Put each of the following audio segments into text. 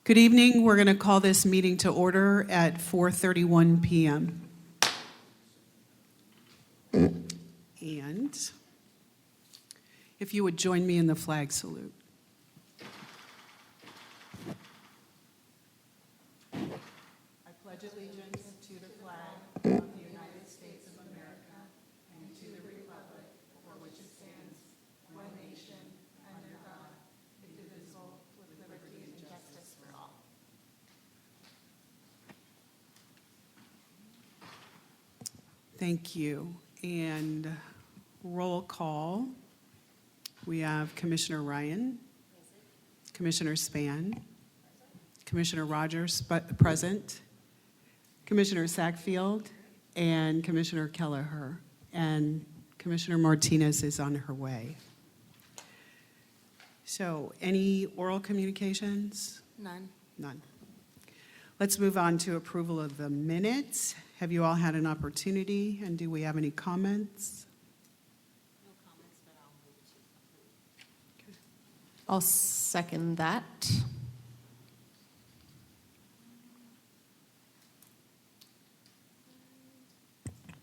Good evening. We're going to call this meeting to order at 4:31 p.m. And if you would join me in the flag salute. I pledge allegiance to the flag of the United States of America and to the republic for which it stands, one nation, under God, indivisible, with liberty and justice for all. Thank you. And roll call. We have Commissioner Ryan, Commissioner Span, Commissioner Rogers present, Commissioner Sackfield, and Commissioner Kelleher. And Commissioner Martinez is on her way. So, any oral communications? None. None. Let's move on to approval of the minutes. Have you all had an opportunity, and do we have any comments? No comments, but I'll move to approve. I'll second that.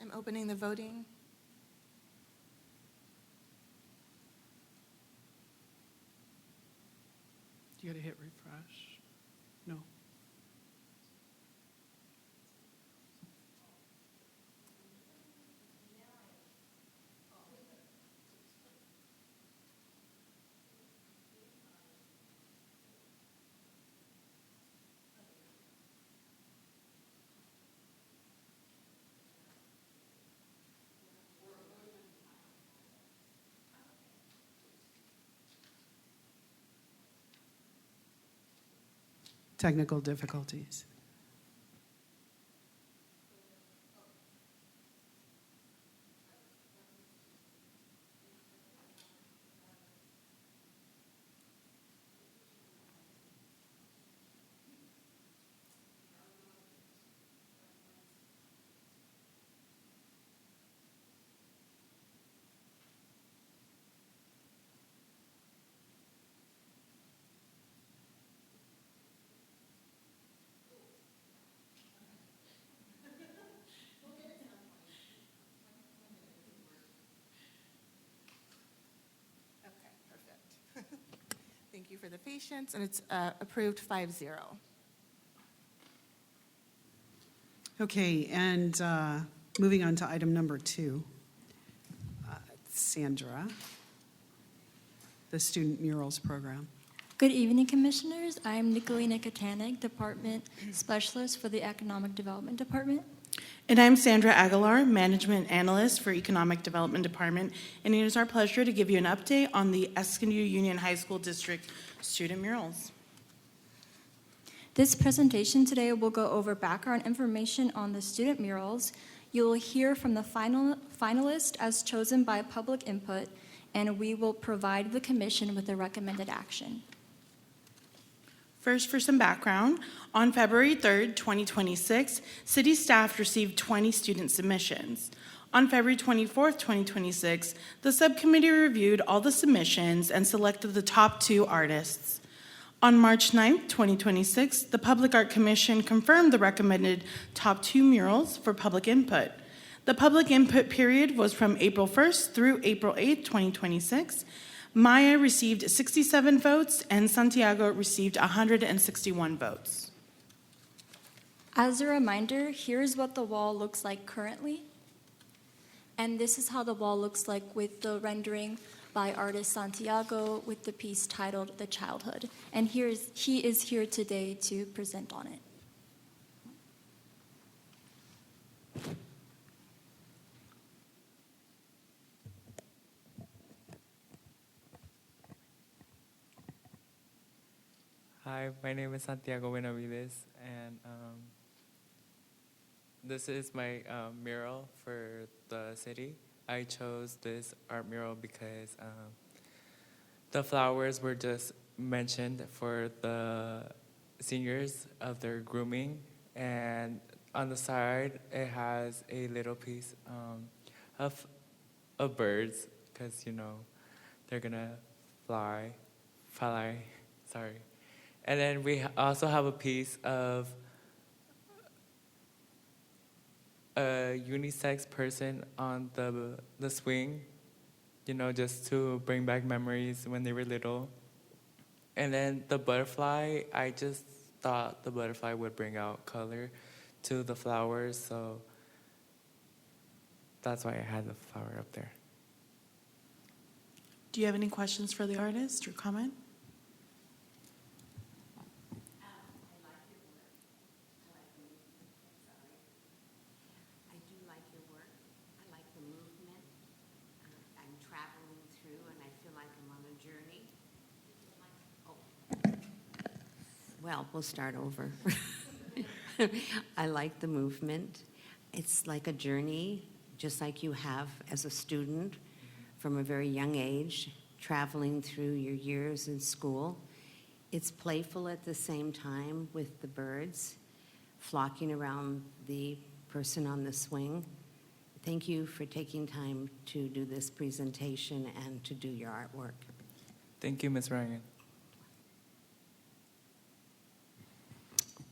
I'm opening the voting. You got to hit refresh. No. Technical difficulties. Okay, perfect. Thank you for the patience, and it's approved 5-0. Okay, and moving on to item number 2. Sandra, the Student Murals Program. Good evening, Commissioners. I'm Nicolina Katanik, Department Specialist for the Economic Development Department. And I'm Sandra Aguilar, Management Analyst for Economic Development Department, and it is our pleasure to give you an update on the Escondido Union High School District student murals. This presentation today will go over background information on the student murals. You will hear from the finalist as chosen by public input, and we will provide the Commission with a recommended action. First, for some background, on February 3rd, 2026, City staff received 20 student submissions. On February 24th, 2026, the subcommittee reviewed all the submissions and selected the top 2 artists. On March 9th, 2026, the Public Art Commission confirmed the recommended top 2 murals for public input. The public input period was from April 1st through April 8th, 2026. Maya received 67 votes, and Santiago received 161 votes. As a reminder, here's what the wall looks like currently. And this is how the wall looks like with the rendering by artist Santiago with the piece titled The Childhood. And he is here today to present on it. Hi, my name is Santiago Benavides, and this is my mural for the city. I chose this art mural because the flowers were just mentioned for the seniors of their grooming, and on the side it has a little piece of birds, because they're gonna fly, sorry. And then we also have a piece of a unisex person on the swing, just to bring back memories when they were little. And then the butterfly, I just thought the butterfly would bring out color to the flowers, so that's why I had the flower up there. Do you have any questions for the artist or comment? I do like your work. I like the movement. I'm traveling through and I feel like I'm on a journey. Oh. Well, we'll start over. I like the movement. It's like a journey, just like you have as a student from a very young age, traveling through your years in school. It's playful at the same time with the birds flocking around the person on the swing. Thank you for taking time to do this presentation and to do your artwork. Thank you, Ms. Ryan.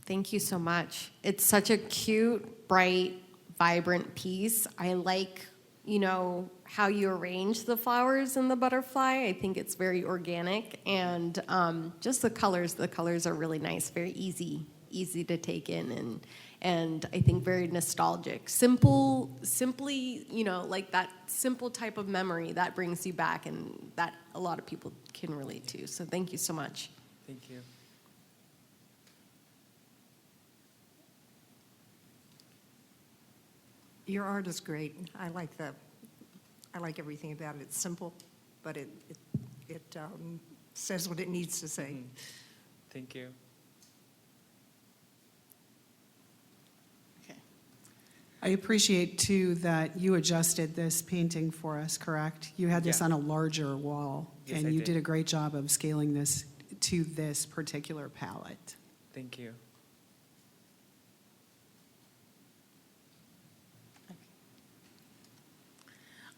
Thank you so much. It's such a cute, bright, vibrant piece. I like, how you arrange the flowers and the butterfly. I think it's very organic, and just the colors are really nice, very easy to take in, and I think very nostalgic. Simply, like that simple type of memory that brings you back, and that a lot of people can relate to. So thank you so much. Thank you. Your art is great. I like everything about it. It's simple, but it says what it needs to say. Thank you. Okay. I appreciate, too, that you adjusted this painting for us, correct? You had this Yeah. on a larger wall, Yes, and I you did. did a great job of scaling this to this particular palette. Thank you.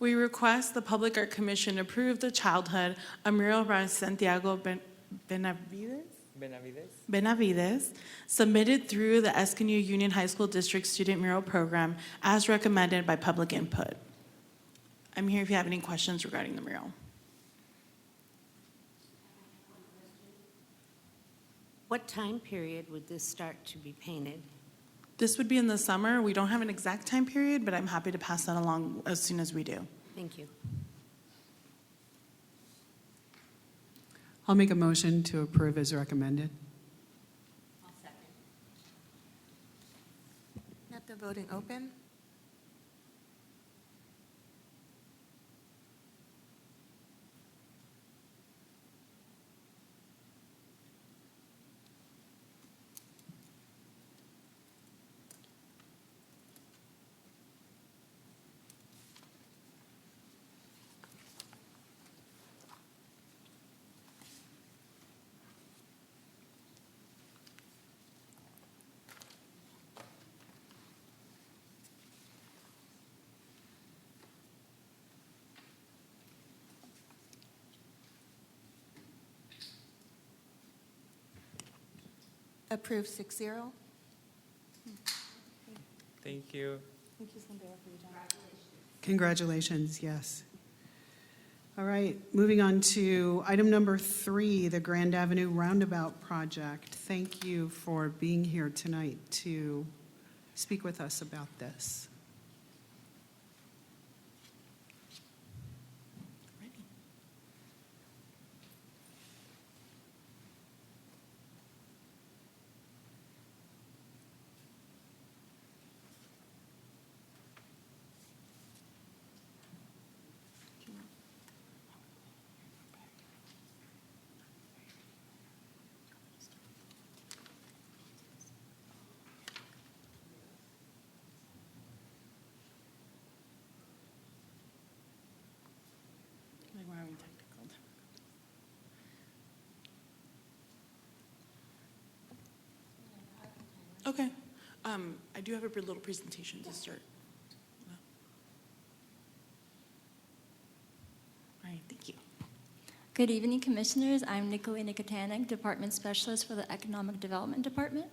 We request the Public Art Commission approve the childhood a mural by Santiago Benavides, submitted through the Escondido Union High School District Student Mural Program as recommended by public input. I'm here if you have any questions regarding the mural. What time period would this start to be painted? This would be in the summer. We don't have an exact time period, but I'm happy to pass that along as soon as we do. Thank you. I'll make a motion to approve as recommended. I'll second. Let the voting open. Approved 6-0. Thank you. Congratulations, yes. All right, moving on to item number 3, the Grand Avenue Roundabout Project. Thank you for being here tonight to speak with us about this. We're having technical. Okay. I do have a little presentation to start. All right, thank you. Good evening, Commissioners. I'm Nicolina Katanek, Department Specialist for the Economic Development Department.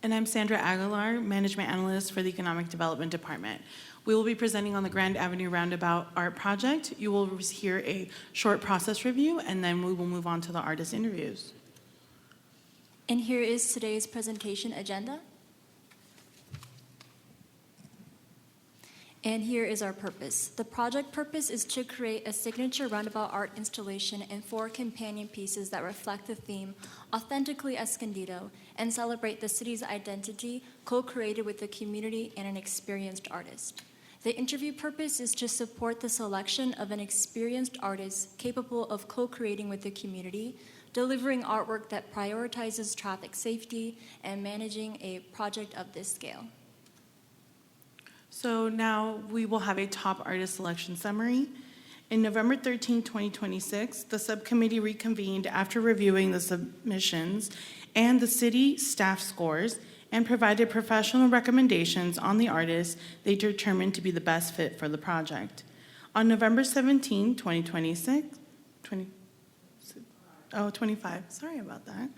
And I'm Sandra Aguilar, Management Analyst for the Economic Development Department. We will be presenting on the Grand Avenue Roundabout Art Project. You will hear a short process review, and then we will move on to the artist interviews. And here is today's presentation agenda. And here is our purpose. The project purpose is to create a signature roundabout art installation and 4 companion pieces that reflect the theme, Authentically Escondido, and celebrate the city's identity, co-created with the community and an experienced artist. The interview purpose is to support the selection of an experienced artist capable of co-creating with the community, delivering artwork that prioritizes traffic safety, and managing a project of this scale. So now we will have a top artist selection summary. In November 13, 2026, the subcommittee reconvened after reviewing the submissions and the city staff scores and provided professional recommendations on the artists they determined to be the best fit for the project. On November 17, 2026, 25, sorry about that,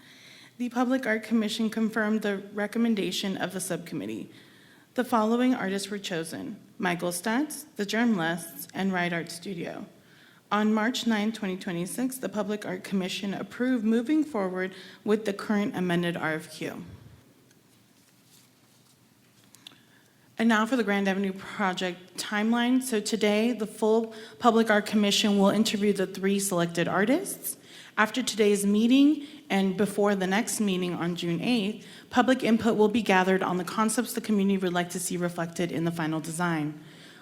the Public Art Commission confirmed the recommendation of the subcommittee. The following artists were chosen: Michael Statz, The Germlists, and Ride Art Studio. On March 9, 2026, the Public Art Commission approved moving forward with the current amended RFQ. And now for the Grand Avenue project timeline. So today, the full Public Art Commission will interview the 3 selected artists. After today's meeting and before the next meeting on June 8th, public input will be gathered on the concepts the community would like to see reflected in the final design.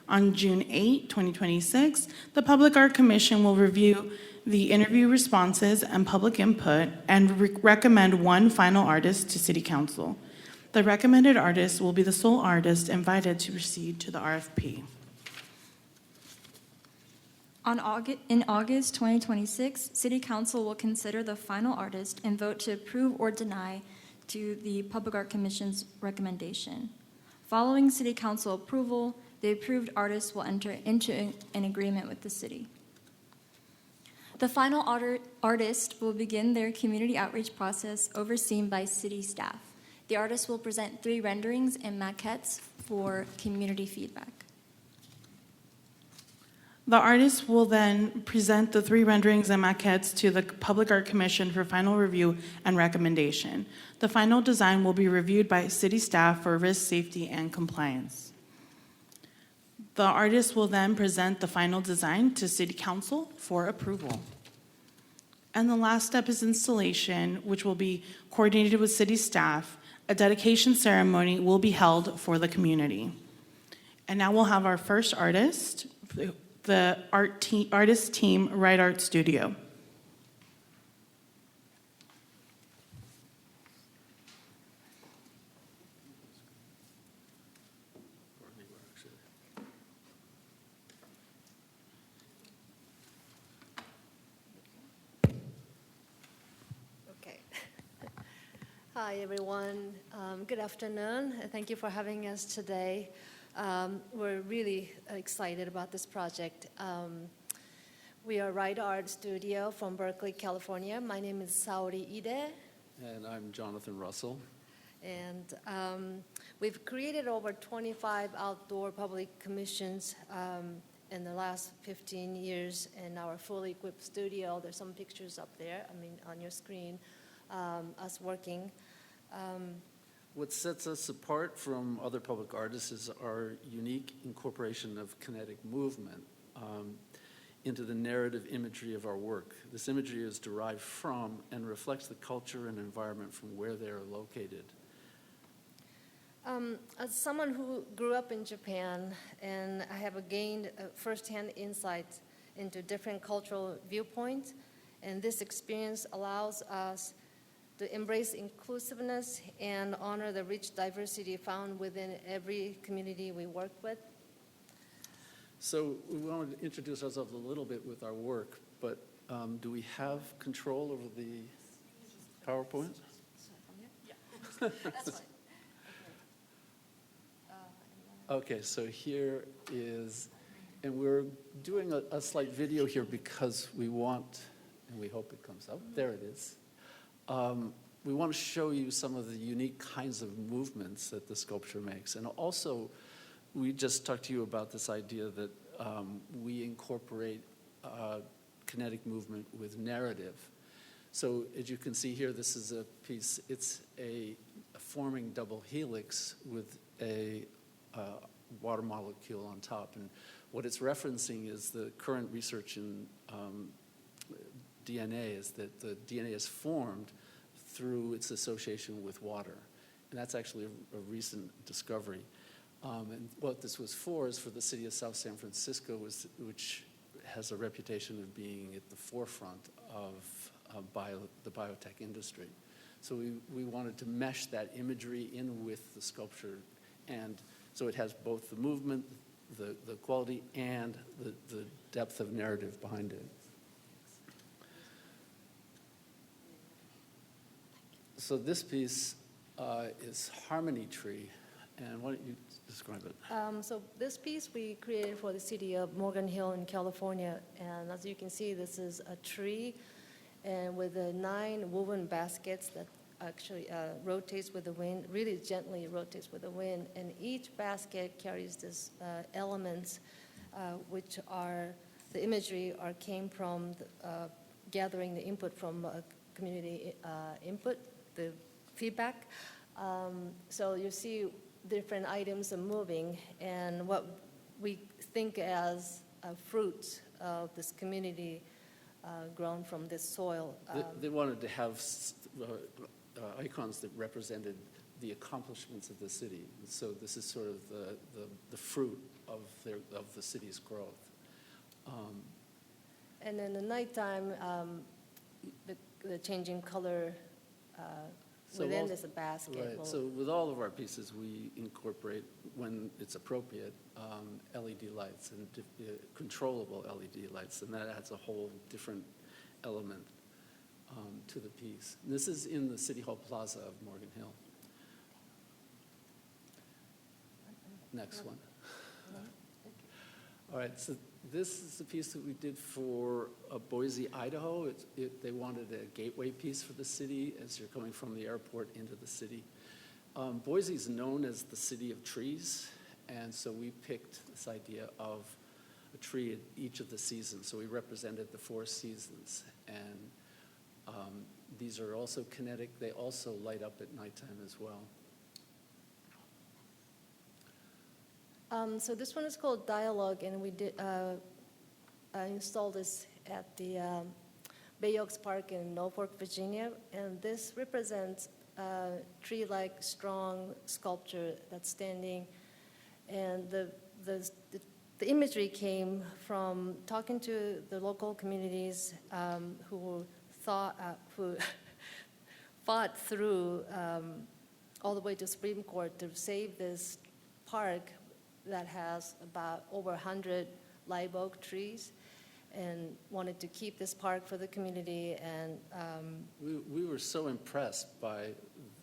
On June 8, 2026, the Public Art Commission will review the interview responses and public input and recommend one final artist to City Council. The recommended artist will be the sole artist invited to proceed to the RFP. In August 2026, City Council will consider the final artist and vote to approve or deny to the Public Art Commission's recommendation. Following City Council approval, the approved artist will enter into an agreement with the city. The final artist will begin their community outreach process overseen by city staff. The artist will present 3 renderings and maquettes for community feedback. The artist will then present the 3 renderings and maquettes to the Public Art Commission for final review and recommendation. The final design will be reviewed by city staff for risk, safety, and compliance. The artist will then present the final design to City Council for approval. And the last step is installation, which will be coordinated with city staff. A dedication ceremony will be held for the community. And now we'll have our first artist, the artist team, Ride Art Studio. Okay. Hi, everyone. Good afternoon. Thank you for having us today. We're really excited about this project. We are Ride Art Studio from Berkeley, California. My name is Saori Ide. And I'm Jonathan Russell. And we've created over 25 outdoor public commissions in the last 15 years in our fully equipped studio. There's some pictures up there, on your screen, us working. What sets us apart from other public artists is our unique incorporation of kinetic movement into the narrative imagery of our work. This imagery is derived from and reflects the culture and environment from where they are located. As someone who grew up in Japan, and I have gained firsthand insight into different cultural viewpoints, and this experience allows us to embrace inclusiveness and honor the rich diversity found within every community we work with. So we wanted to introduce ourselves a little bit with our work, but do we have control over the PowerPoint? That's fine. Okay, so here is, and we're doing a slight video here because we want and we hope it comes up. There it is. We want to show you some of the unique kinds of movements that the sculpture makes. And also, we just talked to you about this idea that we incorporate kinetic movement with narrative. So as you can see here, this is a piece, it's a forming double helix with a water molecule on top. And what it's referencing is the current research in DNA, is that the DNA is formed through its association with water. And that's actually a recent discovery. And what this was for is for the city of South San Francisco, which has a reputation of being at the forefront of the biotech industry. So we wanted to mesh that imagery in with the sculpture. And so it has both the movement, the quality, and the depth of narrative behind it. So this piece is Harmony Tree. And why don't you describe it? So this piece we created for the city of Morgan Hill in California. And as you can see, this is a tree and with 9 woven baskets that actually rotates with the wind, really gently rotates with the wind. And each basket carries this elements, which are, the imagery came from gathering the input from community input, the feedback. So you see different items are moving, and what we think as a fruit of this community grown from this soil. They wanted to have icons that represented the accomplishments of the city. So this is sort of the fruit of the city's growth. And then the nighttime, the changing color within this basket. Right. So with all of our pieces, we incorporate, when it's appropriate, LED lights and controllable LED lights, and that adds a whole different element to the piece. And this is in the City Hall Plaza of Morgan Hill. Next one. All right, so this is the piece that we did for Boise, Idaho. They wanted a gateway piece for the city as you're coming from the airport into the city. Boise is known as the city of trees, and so we picked this idea of a tree at each of the seasons. So we represented the 4 seasons, and these are also kinetic. They also light up at nighttime as well. So this one is called Dialogue, and we did install this at the Bay Oaks Park in Norfolk, Virginia. And this represents a tree-like strong sculpture that's standing. And the imagery came from talking to the local communities who fought through all the way to Supreme Court to save this park that has about over 100 live oak trees, and wanted to keep this park for the community. And we were so impressed by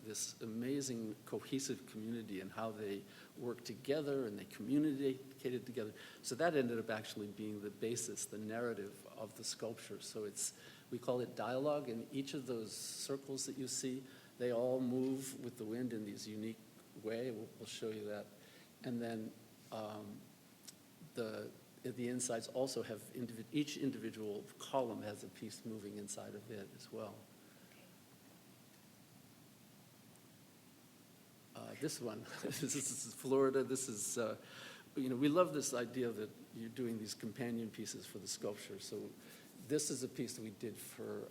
this amazing cohesive community and how they worked together and they communicated together. So that ended up actually being the basis, the narrative of the sculpture. So we call it Dialogue, and each of those circles that you see, they all move with the wind in these unique way. We'll show you that. And then the insides also have, each individual column has a piece moving inside of it as well. This one, this is Florida. This is, we love this idea that you're doing these companion pieces for the sculpture. So this is a piece that we did for,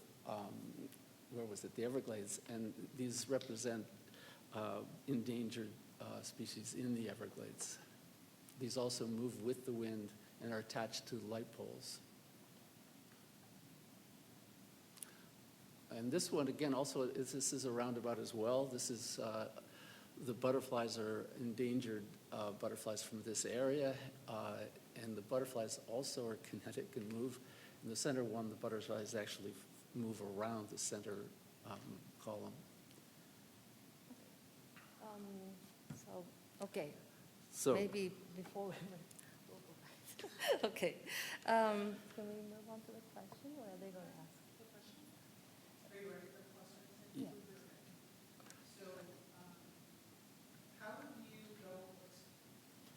where was it, the Everglades. And these represent endangered species in the Everglades. These also move with the wind and are attached to light poles. And this one, again, also, this is a roundabout as well. This is, the butterflies are endangered butterflies from this area, and the butterflies also are kinetic and move. In the center one, the butterflies actually move around the center column. Okay. So Maybe before we we'll go back. Okay. Can we move on to the question, or are they going to ask? everywhere for clusters and improvement. So how would you go,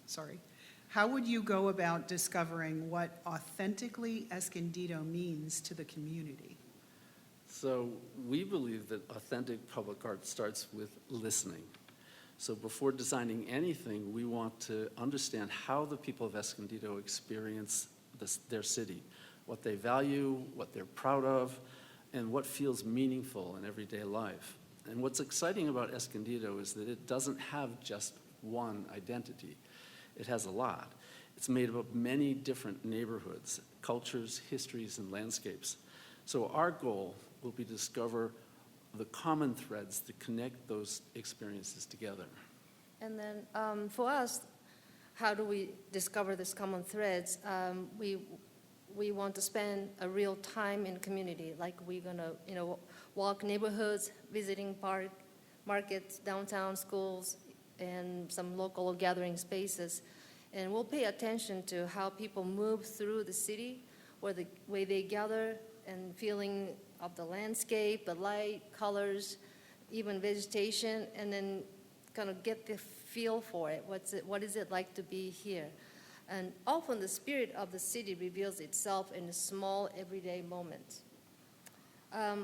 sorry, how would you go about discovering what authentically Escondido means to the community? So we believe that authentic public art starts with listening. So before designing anything, we want to understand how the people of Escondido experience their city, what they value, what they're proud of, and what feels meaningful in everyday life. And what's exciting about Escondido is that it doesn't have just one identity. It has a lot. It's made up of many different neighborhoods, cultures, histories, and landscapes. So our goal will be to discover the common threads that connect those experiences together. And then for us, how do we discover these common threads? We want to spend a real time in community, like we're gonna, walk neighborhoods, visiting markets, downtown schools, and some local gathering spaces. And we'll pay attention to how people move through the city, where the way they gather, and feeling of the landscape, the light, colors, even vegetation, and then kind of get the feel for it. What is it like to be here? And often the spirit of the city reveals itself in small everyday moments.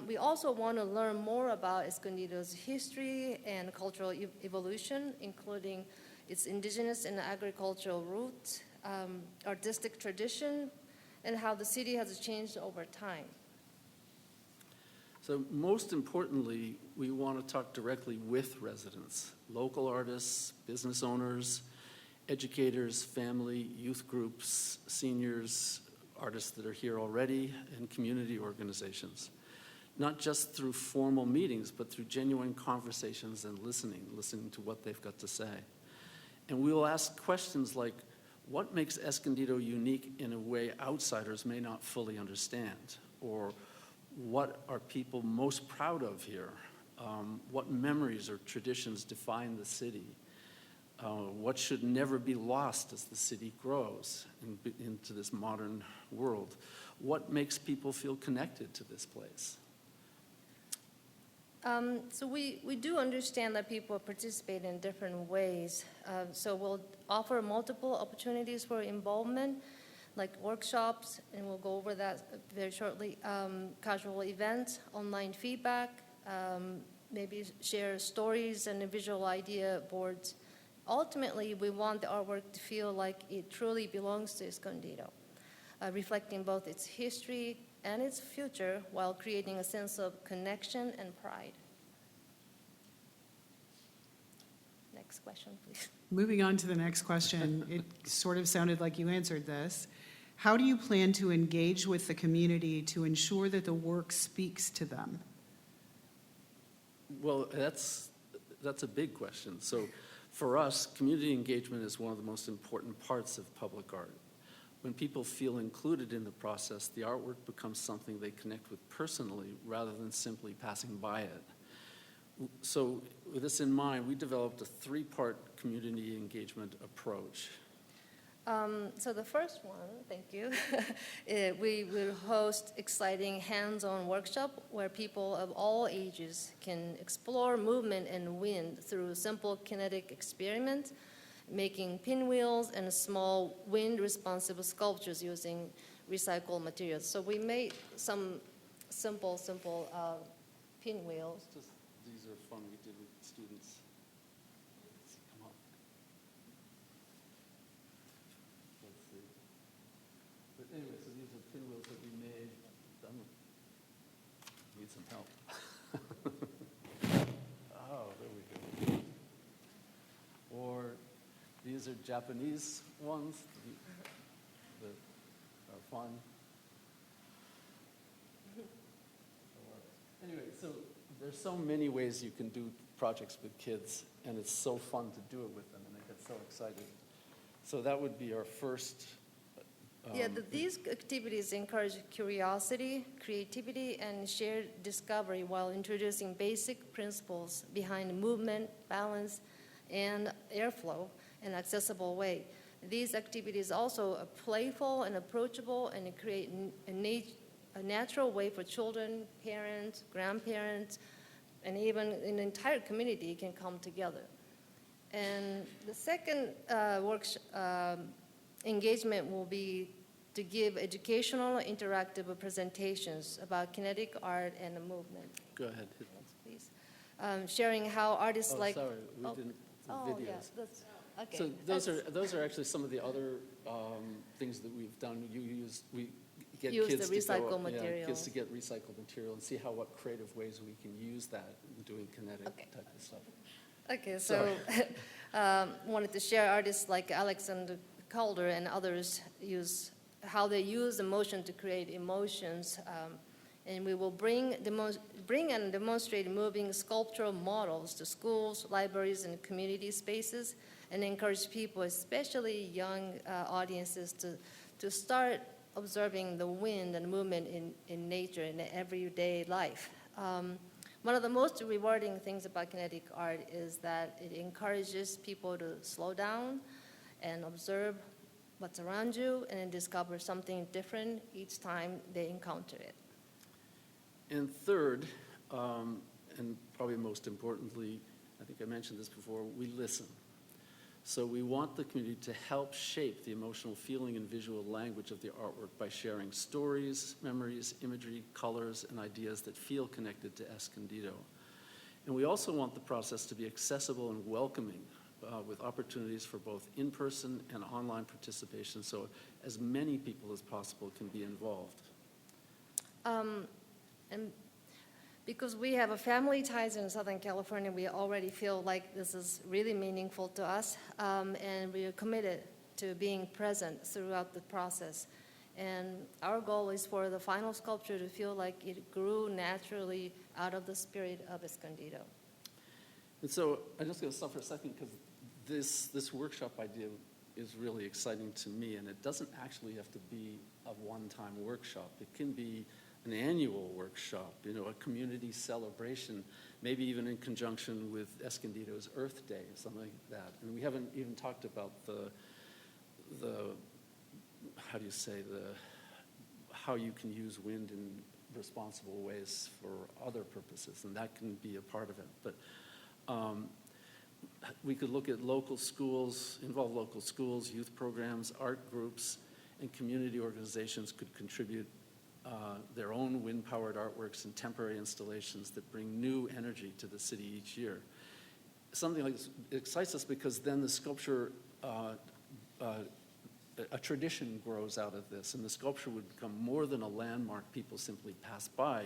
We also want to learn more about Escondido's history and cultural evolution, including its indigenous and agricultural roots, artistic tradition, and how the city has changed over time. So most importantly, we want to talk directly with residents, local artists, business owners, educators, family, youth groups, seniors, artists that are here already, and community organizations. Not just through formal meetings, but through genuine conversations and listening to what they've got to say. And we will ask questions like, what makes Escondido unique in a way outsiders may not fully understand? Or what are people most proud of here? What memories or traditions define the city? What should never be lost as the city grows into this modern world? What makes people feel connected to this place? So we do understand that people participate in different ways. So we'll offer multiple opportunities for involvement, like workshops, and we'll go over that very shortly, casual events, online feedback, maybe share stories and visual idea boards. Ultimately, we want the artwork to feel like it truly belongs to Escondido, reflecting both its history and its future while creating a sense of connection and pride. Next question, please. Moving on to the next question, it sort of sounded like you answered this. How do you plan to engage with the community to ensure that the work speaks to them? Well, that's a big question. So for us, community engagement is one of the most important parts of public art. When people feel included in the process, the artwork becomes something they connect with personally rather than simply passing by it. So with this in mind, we developed a three-part community engagement approach. So the first one, thank you, we will host exciting hands-on workshop where people of all ages can explore movement and wind through simple kinetic experiments, making pinwheels and small wind-responsive sculptures using recycled materials. So we made some simple pinwheels. These are fun we did with students. Come on. Let's see. But anyway, so these are pinwheels that we made. Need some help. Oh, there we go. Or these are Japanese ones that are fun. Anyway, so there's so many ways you can do projects with kids, and it's so fun to do it with them, and they get so excited. So that would be our first. These activities encourage curiosity, creativity, and shared discovery while introducing basic principles behind movement, balance, and airflow in an accessible way. These activities also are playful and approachable and create a natural way for children, parents, grandparents, and even an entire community can come together. And the second engagement will be to give educational interactive presentations about kinetic art and the movement. Go ahead. Next, please. Sharing how artists Oh, like... sorry, we didn't, the Oh, videos. yeah, that's, okay. So those are actually some of the other things that we've done. We get Use kids the to go, recycled yeah, material. kids to get recycled material and see what creative ways we can use that in doing kinetic Okay. type of stuff. Okay, so wanted to share artists like Alexander Calder and others how they use emotion to create emotions. And we will bring and demonstrate moving sculptural models to schools, libraries, and community spaces, and encourage people, especially young audiences, to start observing the wind and movement in nature in everyday life. One of the most rewarding things about kinetic art is that it encourages people to slow down and observe what's around you and then discover something different each time they encounter it. And third, and probably most importantly, I think I mentioned this before, we listen. So we want the community to help shape the emotional feeling and visual language of the artwork by sharing stories, memories, imagery, colors, and ideas that feel connected to Escondido. And we also want the process to be accessible and welcoming, with opportunities for both in-person and online participation, so as many people as possible can be involved. And because we have a family ties in Southern California, we already feel like this is really meaningful to us, and we are committed to being present throughout the process. And our goal is for the final sculpture to feel like it grew naturally out of the spirit of Escondido. And so I'm just going to stop for a second because this workshop idea is really exciting to me, and it doesn't actually have to be a one-time workshop. It can be an annual workshop, a community celebration, maybe even in conjunction with Escondido's Earth Day, something like that. And we haven't even talked about how you can use wind in responsible ways for other purposes, and that can be a part of it. But we could look at local schools, involve local schools, youth programs, art groups, and community organizations could contribute their own wind-powered artworks and temporary installations that bring new energy to the city each year. Something like this excites us because then the sculpture, a tradition grows out of this, and the sculpture would become more than a landmark people simply pass by.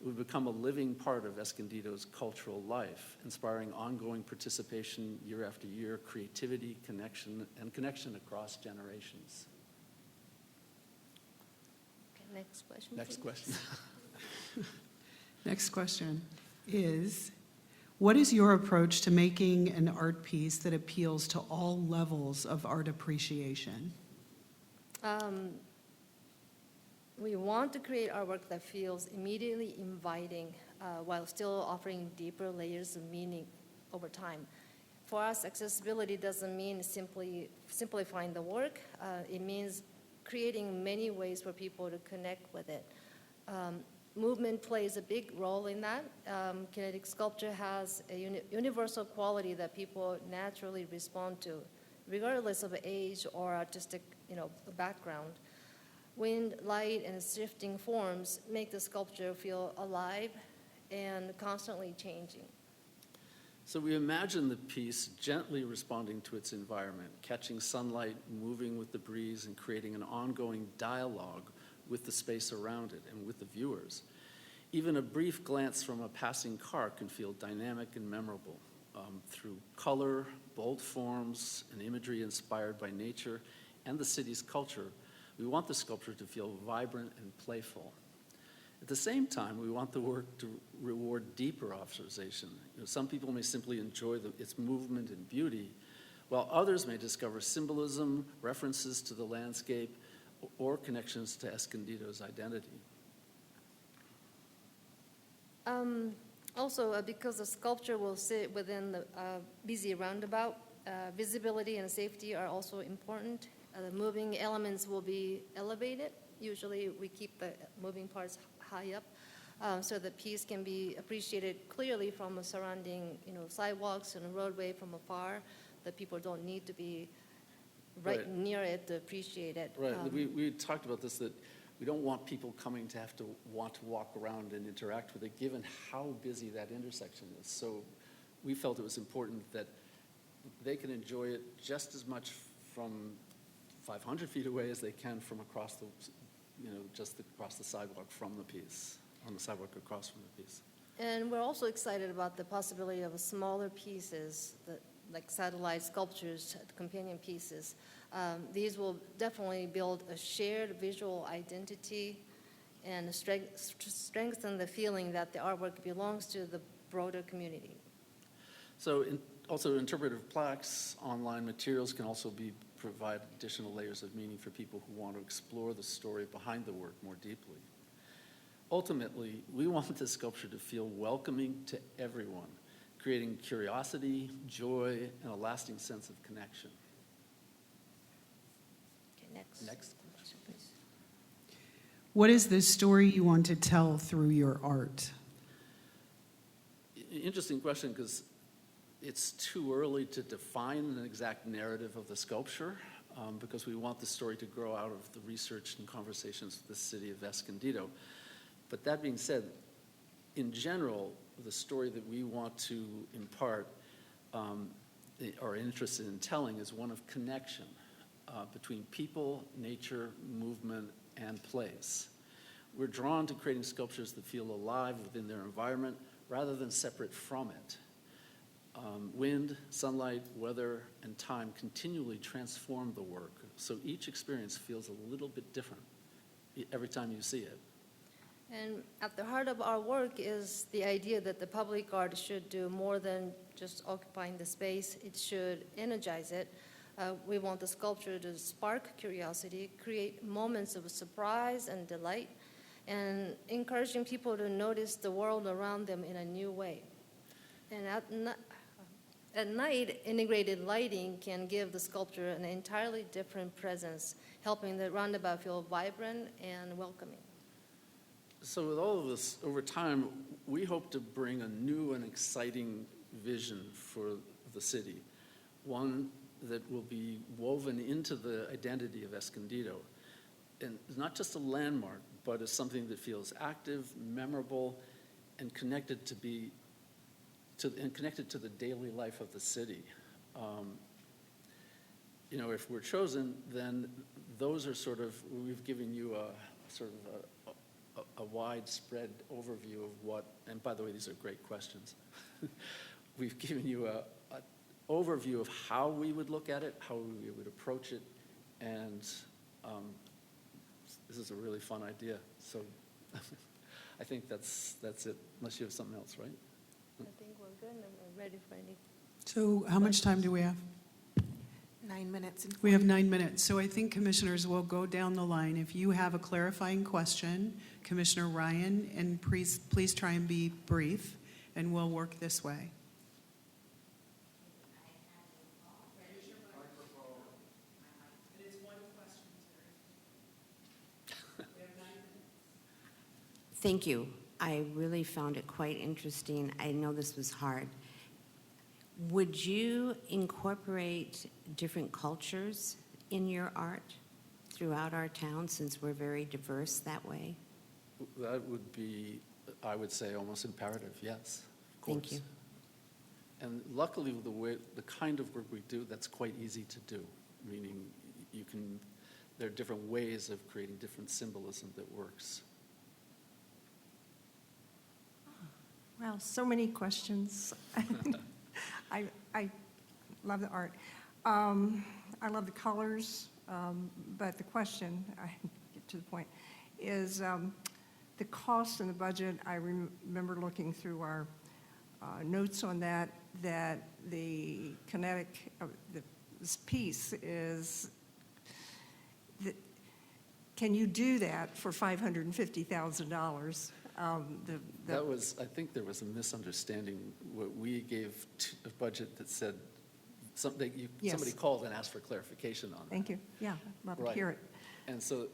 It would become a living part of Escondido's cultural life, inspiring ongoing participation year after year, creativity, connection across generations. Next question. Next please. question. Next question is, what is your approach to making an art piece that appeals to all levels of art appreciation? We want to create artwork that feels immediately inviting while still offering deeper layers of meaning over time. For us, accessibility doesn't mean simply simplifying the work. It means creating many ways for people to connect with it. Movement plays a big role in that. Kinetic sculpture has a universal quality that people naturally respond to, regardless of age or artistic, background. Wind, light, and shifting forms make the sculpture feel alive and constantly changing. So we imagine the piece gently responding to its environment, catching sunlight, moving with the breeze, and creating an ongoing dialogue with the space around it and with the viewers. Even a brief glance from a passing car can feel dynamic and memorable through color, bold forms, and imagery inspired by nature and the city's culture. We want the sculpture to feel vibrant and playful. At the same time, we want the work to reward deeper observation. Some people may simply enjoy its movement and beauty, while others may discover symbolism, references to the landscape, or connections to Escondido's identity. Also, because the sculpture will sit within the busy roundabout, visibility and safety are also important. The moving elements will be elevated Usually, we keep the moving parts high up, so the piece can be appreciated clearly from the surrounding, sidewalks and the roadway from afar. The people don't need to be right Right. near it to appreciate it. Right, we talked about this, that we don't want people coming to have to want to walk around and interact with it, given how busy that intersection is. So we felt it was important that they can enjoy it just as much from 500 feet away as they can from across the, just across the sidewalk from the piece, on the sidewalk across from the piece. And we're also excited about the possibility of smaller pieces, like satellite sculptures, companion pieces. These will definitely build a shared visual identity and strengthen the feeling that the artwork belongs to the broader community. So also interpretive plaques, online materials can also provide additional layers of meaning for people who want to explore the story behind the work more deeply. Ultimately, we want this sculpture to feel welcoming to everyone, creating curiosity, joy, and a lasting sense of connection. Okay, Next. please. What is the story you want to tell through your art? Interesting question, because it's too early to define an exact narrative of the sculpture, because we want the story to grow out of the research and conversations with the city of Escondido. But that being said, in general, the story that we want to impart or interested in telling is one of connection between people, nature, movement, and place. We're drawn to creating sculptures that feel alive within their environment rather than separate from it. Wind, sunlight, weather, and time continually transform the work, so each experience feels a little bit different every time you see it. And at the heart of our work is the idea that the public art should do more than just occupying the space. It should energize it. We want the sculpture to spark curiosity, create moments of surprise and delight, and encouraging people to notice the world around them in a new way. And at night, integrated lighting can give the sculpture an entirely different presence, helping the roundabout feel vibrant and welcoming. So with all of this, over time, we hope to bring a new and exciting vision for the city, one that will be woven into the identity of Escondido. And not just a landmark, but as something that feels active, memorable, and connected to the daily life of the city. If we're chosen, then those are we've given you a widespread overview of what, and by the way, these are great questions. We've given you an overview of how we would look at it, how we would approach it, and this is a really fun idea. So I think that's it, unless you have something else, right? I think we're good and we're ready for any. So how much time do we have? 9 minutes. We have 9 minutes. So I think commissioners will go down the line. If you have a clarifying question, Commissioner Ryan, and please try and be brief, and we'll work this way. Thank you. I really found it quite interesting. I know this was hard. Would you incorporate different cultures in your art throughout our town, since we're very diverse that way? That would be, I would say, almost imperative, yes, of course. Thank you. And luckily, the kind of work we do, that's quite easy to do, meaning there are different ways of creating different symbolism that works. Well, so many questions. I love the art. I love the colors, but the question, I get to the point, is the cost and the budget. I remember looking through our notes on that the kinetic, this piece is, can you do that for $550,000? I think there was a misunderstanding. What we gave a budget that said, somebody Yes. called and asked for clarification on that. Thank you. Yeah, I'd love to Right. hear it. And so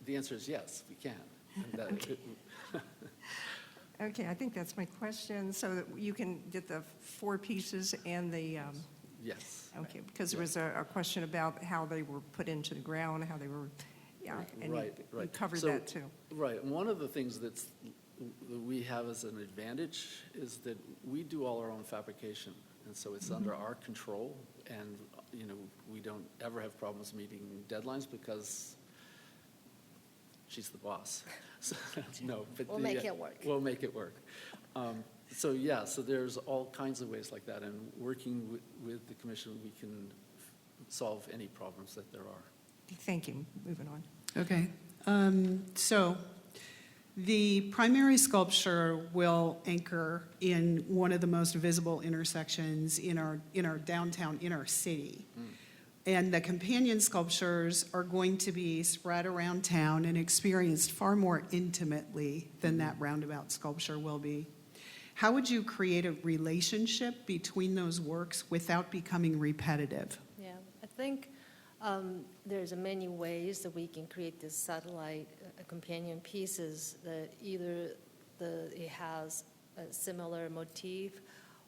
the answer is yes, we can. And that- Okay, I think that's my question, so that you can get the 4 pieces and the, Yes. okay, because there was a question about how they were put into the ground, how they were, yeah, and Right, you right. covered So- that too. Right, and one of the things that we have as an advantage is that we do all our own fabrication, and so it's under our control, and, you know, we don't ever have problems meeting deadlines because she's the boss. So, no, but We'll make it work. We'll make it work. So, yeah, so there's all kinds of ways like that, and working with the commission, we can solve any problems that there are. Thank you, moving on. Okay, so the primary sculpture will anchor in one of the most visible intersections in our downtown inner city. And the companion sculptures are going to be spread around town and experienced far more intimately than that roundabout sculpture will be. How would you create a relationship between those works without becoming repetitive? Yeah, I think there's many ways that we can create this satellite companion pieces that either it has a similar motif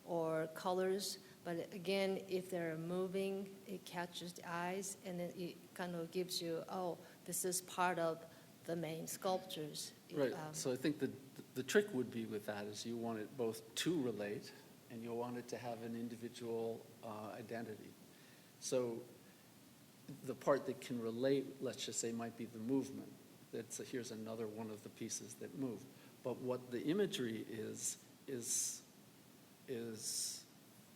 or colors, but again, if they're moving, it catches the eyes, and then it kind of gives you, oh, this is part of the main sculptures. Right, so I think the trick would be with that is you want it both to relate and you want it to have an individual identity. So the part that can relate, let's just say, might be the movement. Here's another one of the pieces that move. But what the imagery is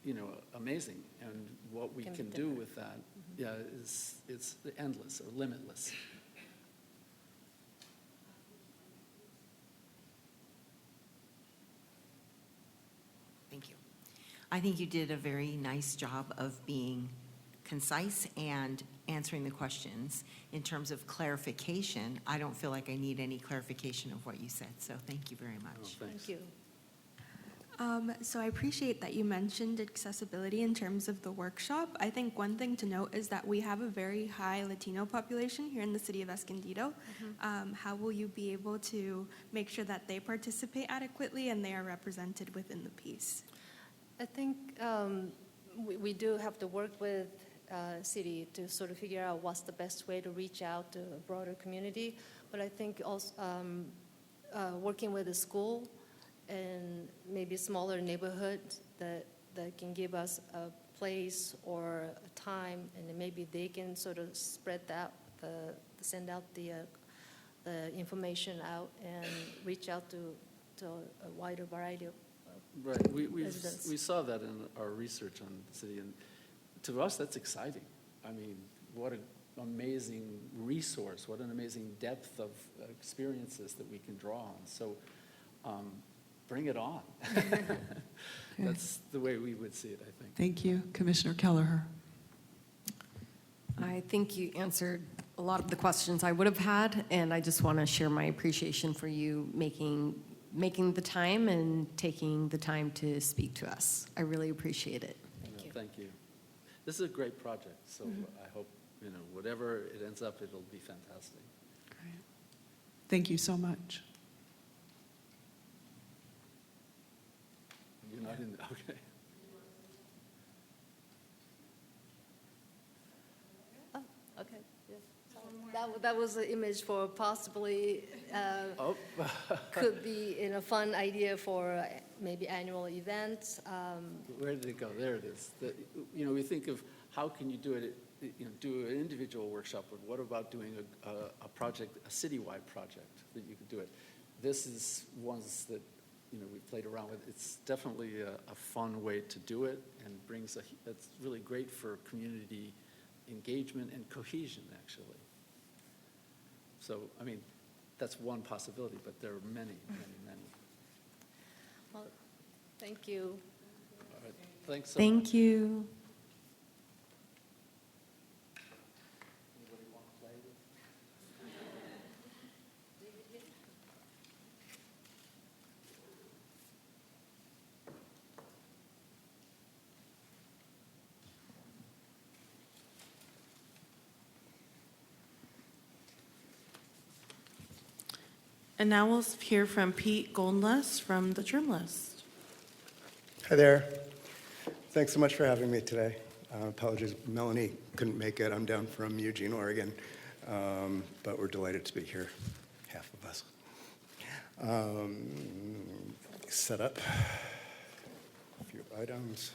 you know, amazing, and what we Can be can do different. with that, yeah, it's endless or limitless. Thank you. I think you did a very nice job of being concise and answering the questions. In terms of clarification, I don't feel like I need any clarification of what you said, so thank you very Oh, much. thanks. Thank you. So I appreciate that you mentioned accessibility in terms of the workshop. I think one thing to note is that we have a very high Latino population here in the city of Escondido. How will you be able to make sure that they participate adequately and they are represented within the piece? I think we do have to work with city to sort of figure out what's the best way to reach out to a broader community. But I think also working with the school and maybe smaller neighborhoods that can give us a place or a time, and then maybe they can sort of spread that, send out the information out and reach out to a wider variety of Right, we residents. saw that in our research on the city, and to us, that's exciting. I mean, what an amazing resource, what an amazing depth of experiences that we can draw on. So bring it on. That's the way we would see it, I think. Thank you, Commissioner Kelleher. I think you answered a lot of the questions I would have had, and I just want to share my appreciation for you making the time and taking the time to speak to us. I really appreciate it. Thank you. Thank you. This is a great project, so I hope, you know, whatever it ends up, it'll be fantastic. Thank you so much. You're not in, okay. Oh, okay. Yeah. That was the image for possibly Oh, could be in a fun idea for maybe annual events. where did it go? There it is. You know, we think of how can you do it, you know, do an individual workshop, but what about doing a project, a citywide project that you could do it? This is ones that, you know, we played around with. It's definitely a fun way to do it, and it's really great for community engagement and cohesion, actually. So, I mean, that's one possibility, but there are many, many, many. Well, thank you. All right, thanks so much. Thank you. Anybody want to play? And now we'll hear from Pete Goldenless from the Trim List. Hi there. Thanks so much for having me today. Apologies, Melanie couldn't make it. I'm down from Eugene, Oregon, but we're delighted to be here, half of us. Set up a few items.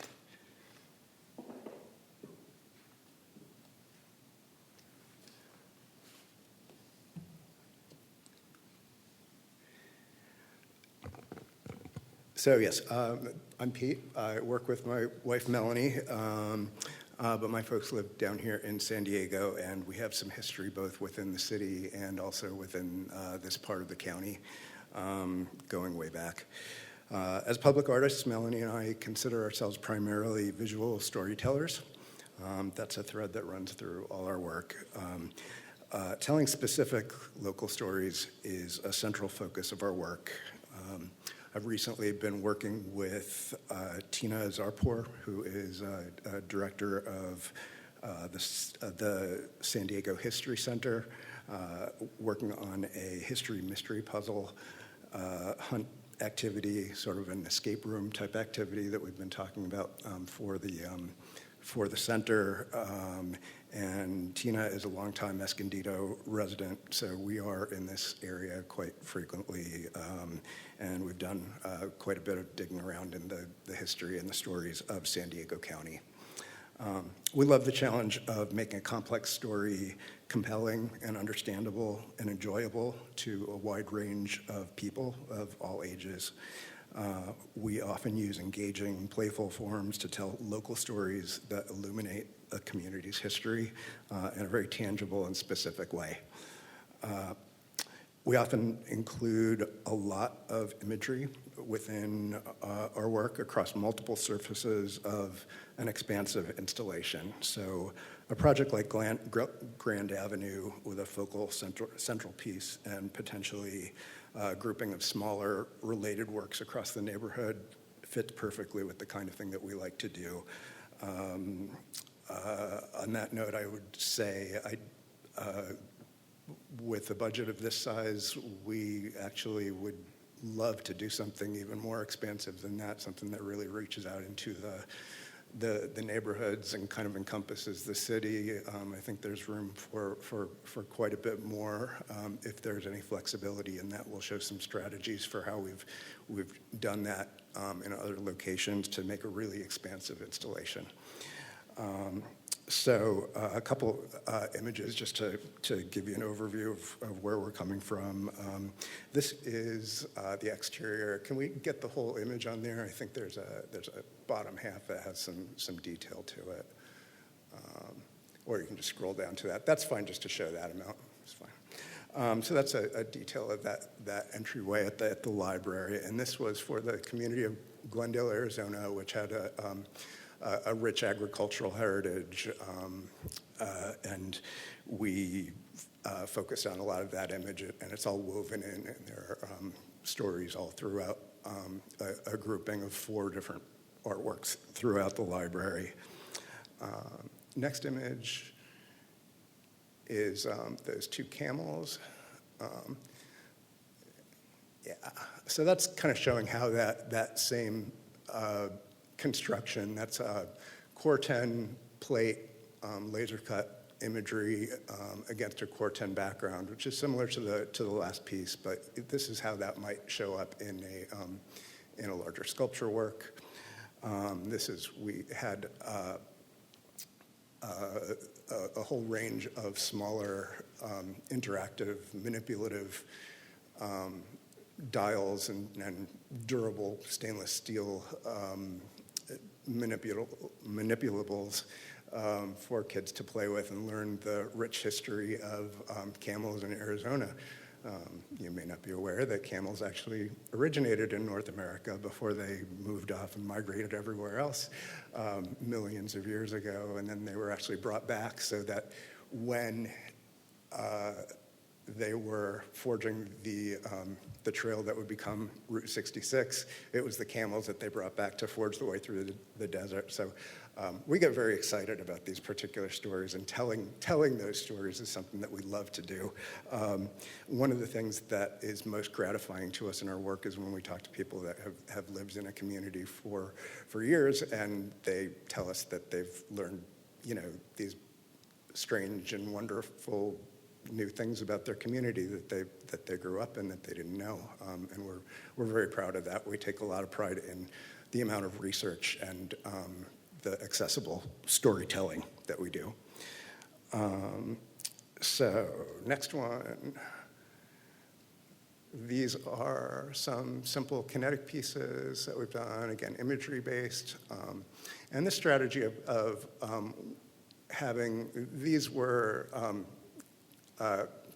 So yes, I'm Pete. I work with my wife Melanie, but my folks live down here in San Diego, and we have some history both within the city and also within this part of the county, going way back. As public artists, Melanie and I consider ourselves primarily visual storytellers. That's a thread that runs through all our work. Telling specific local stories is a central focus of our work. I've recently been working with Tina Zarpour, who is director of the San Diego History Center, working on a history mystery puzzle hunt activity, sort of an escape room type activity that we've been talking about for the center. And Tina is a longtime Escondido resident, so we are in this area quite frequently, and we've done quite a bit of digging around in the history and the stories of San Diego County. We love the challenge of making a complex story compelling and understandable and enjoyable to a wide range of people of all ages. We often use engaging, playful forms to tell local stories that illuminate a community's history in a very tangible and specific way. We often include a lot of imagery within our work across multiple surfaces of an expansive installation. So a project like Grand Avenue with a focal central piece and potentially a grouping of smaller related works across the neighborhood fits perfectly with the kind of thing that we like to do. On that note, I would say with a budget of this size, we actually would love to do something even more expansive than that, something that really reaches out into the neighborhoods and kind of encompasses the city. I think there's room for quite a bit more. If there's any flexibility in that, we'll show some strategies for how we've done that in other locations to make a really expansive installation. So a couple images just to give you an overview of where we're coming from. This is the exterior. Can we get the whole image on there? I think there's a bottom half that has some detail to it. Or you can just scroll down to that. That's fine just to show that amount. It's fine. So that's a detail of that entryway at the library. And this was for the community of Glendale, Arizona, which had a rich agricultural heritage, and we focused on a lot of that image, and it's all woven in, and there are stories all throughout a grouping of 4 different artworks throughout the library. Next image is those 2 camels. Yeah, so that's kind of showing how that same construction, that's a Core-10 plate, laser cut imagery against a Core-10 background, which is similar to the last piece, but this is how that might show up in a larger sculpture work. We had a whole range of smaller interactive, manipulative dials and durable stainless steel manipulables for kids to play with and learn the rich history of camels in Arizona. You may not be aware that camels actually originated in North America before they moved off and migrated everywhere else millions of years ago, and then they were actually brought back so that when they were forging the trail that would become Route 66. It was the camels that they brought back to forge the way through the desert. So We get very excited about these particular stories, and telling those stories is something that we love to do. One of the things that is most gratifying to us in our work is when we talk to people that have lived in a community for years, and they tell us that they've learned, these strange and wonderful new things about their community that they grew up in that they didn't know. And we're very proud of that. We take a lot of pride in the amount of research and the accessible storytelling that we do. So next one. These are some simple kinetic pieces that we've done, again, imagery-based. And this strategy of having, these were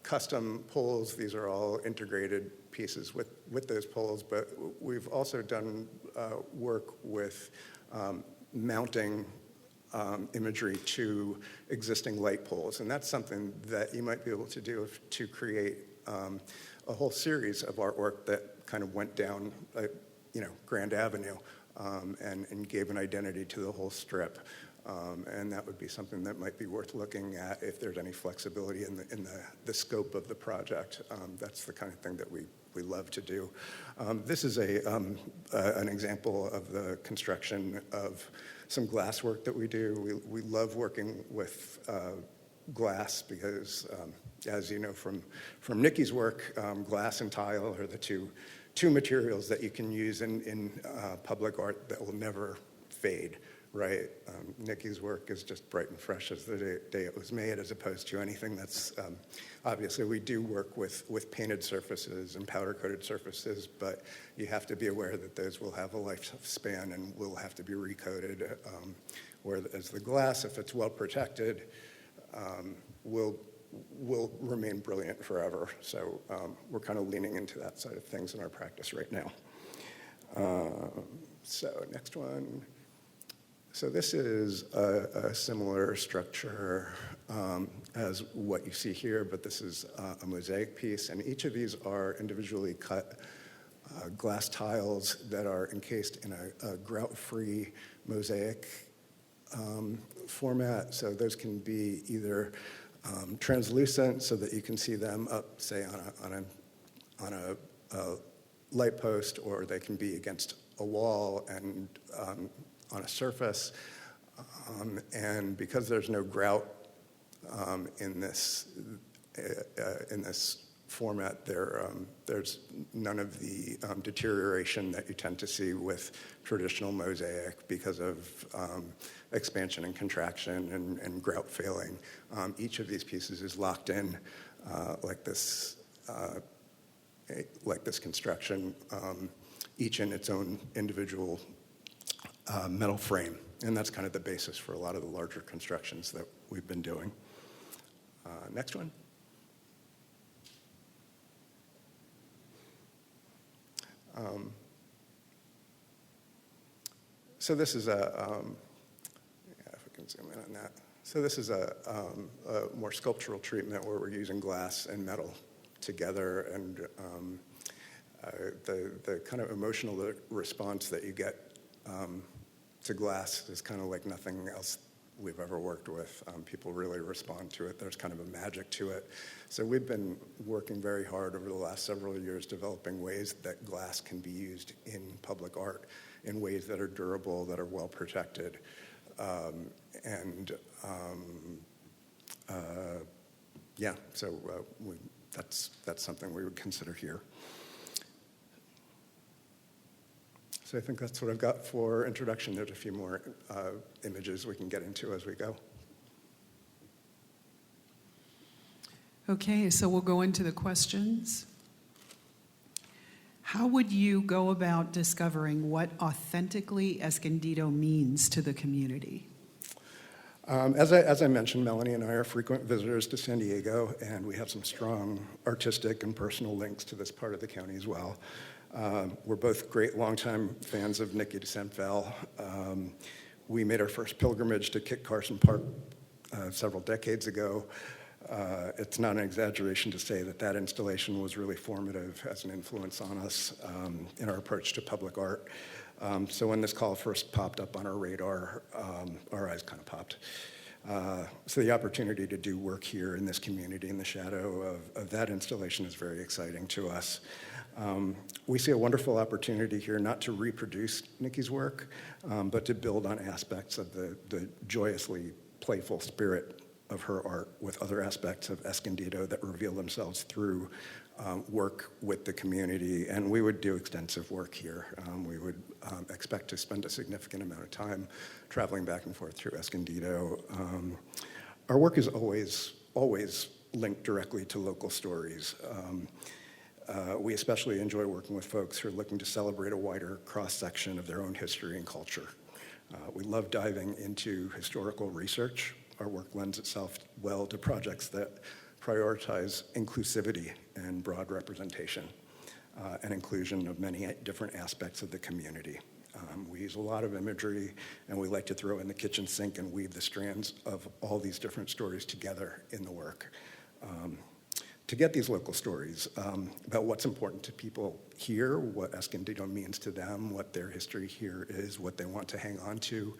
custom poles. These are all integrated pieces with those poles, but we've also done work with mounting imagery to existing light poles. And that's something that you might be able to do to create a whole series of artwork that kind of went down, Grand Avenue and gave an identity to the whole strip. And that would be something that might be worth looking at if there's any flexibility in the scope of the project. That's the kind of thing that we love to do. This is an example of the construction of some glass work that we do. We love working with glass because, as you know from Nikki's work, glass and tile are the two materials that you can use in public art that will never fade. Right, Nikki's work is just bright and fresh as the day it was made, as opposed to anything that's, obviously we do work with painted surfaces and powder-coated surfaces, but you have to be aware that those will have a lifespan and will have to be recoated, whereas the glass, if it's well protected, will remain brilliant forever. So we're kind of leaning into that side of things in our practice right now. So next one. So this is a similar structure as what you see here, but this is a mosaic piece, and each of these are individually cut glass tiles that are encased in a grout-free mosaic format. So those can be either translucent so that you can see them up, say, on a light post, or they can be against a wall and on a surface, and because there's no grout in this format, there's none of the deterioration that you tend to see with traditional mosaic because of expansion and contraction and grout failing. Each of these pieces is locked in like this construction, each in its own individual metal frame, and that's kind of the basis for a lot of the larger constructions that we've been doing. Next one. So this is if we can zoom in on that. So this is a more sculptural treatment where we're using glass and metal together, and the kind of emotional response that you get to glass is kind of like nothing else we've ever worked with. People really respond to it. There's kind of a magic to it. So we've been working very hard over the last several years developing ways that glass can be used in public art in ways that are durable, that are well protected. That's something we would consider here. So I think that's what I've got for introduction. There's a few more images we can get into as we go. Okay, so we'll go into the questions. How would you go about discovering what authentically Escondido means to the community? As I mentioned, Melanie and I are frequent visitors to San Diego, and we have some strong artistic and personal links to this part of the county as well. We're both great longtime fans of Nikki DeSaint-Vel. We made our first pilgrimage to Kit Carson Park several decades ago. It's not an exaggeration to say that that installation was really formative as an influence on us in our approach to public art. So when this call first popped up on our radar, our eyes kind of popped. So the opportunity to do work here in this community in the shadow of that installation is very exciting to us. We see a wonderful opportunity here not to reproduce Nikki's work, but to build on aspects of the joyously playful spirit of her art with other aspects of Escondido that reveal themselves through work with the community. And we would do extensive work here. We would expect to spend a significant amount of time traveling back and forth through Escondido. Our work is always linked directly to local stories. We especially enjoy working with folks who are looking to celebrate a wider cross-section of their own history and culture. We love diving into historical research. Our work lends itself well to projects that prioritize inclusivity and broad representation and inclusion of many different aspects of the community. We use a lot of imagery, and we like to throw in the kitchen sink and weave the strands of all these different stories together in the work. To get these local stories about what's important to people here, what Escondido means to them, what their history here is, what they want to hang on to,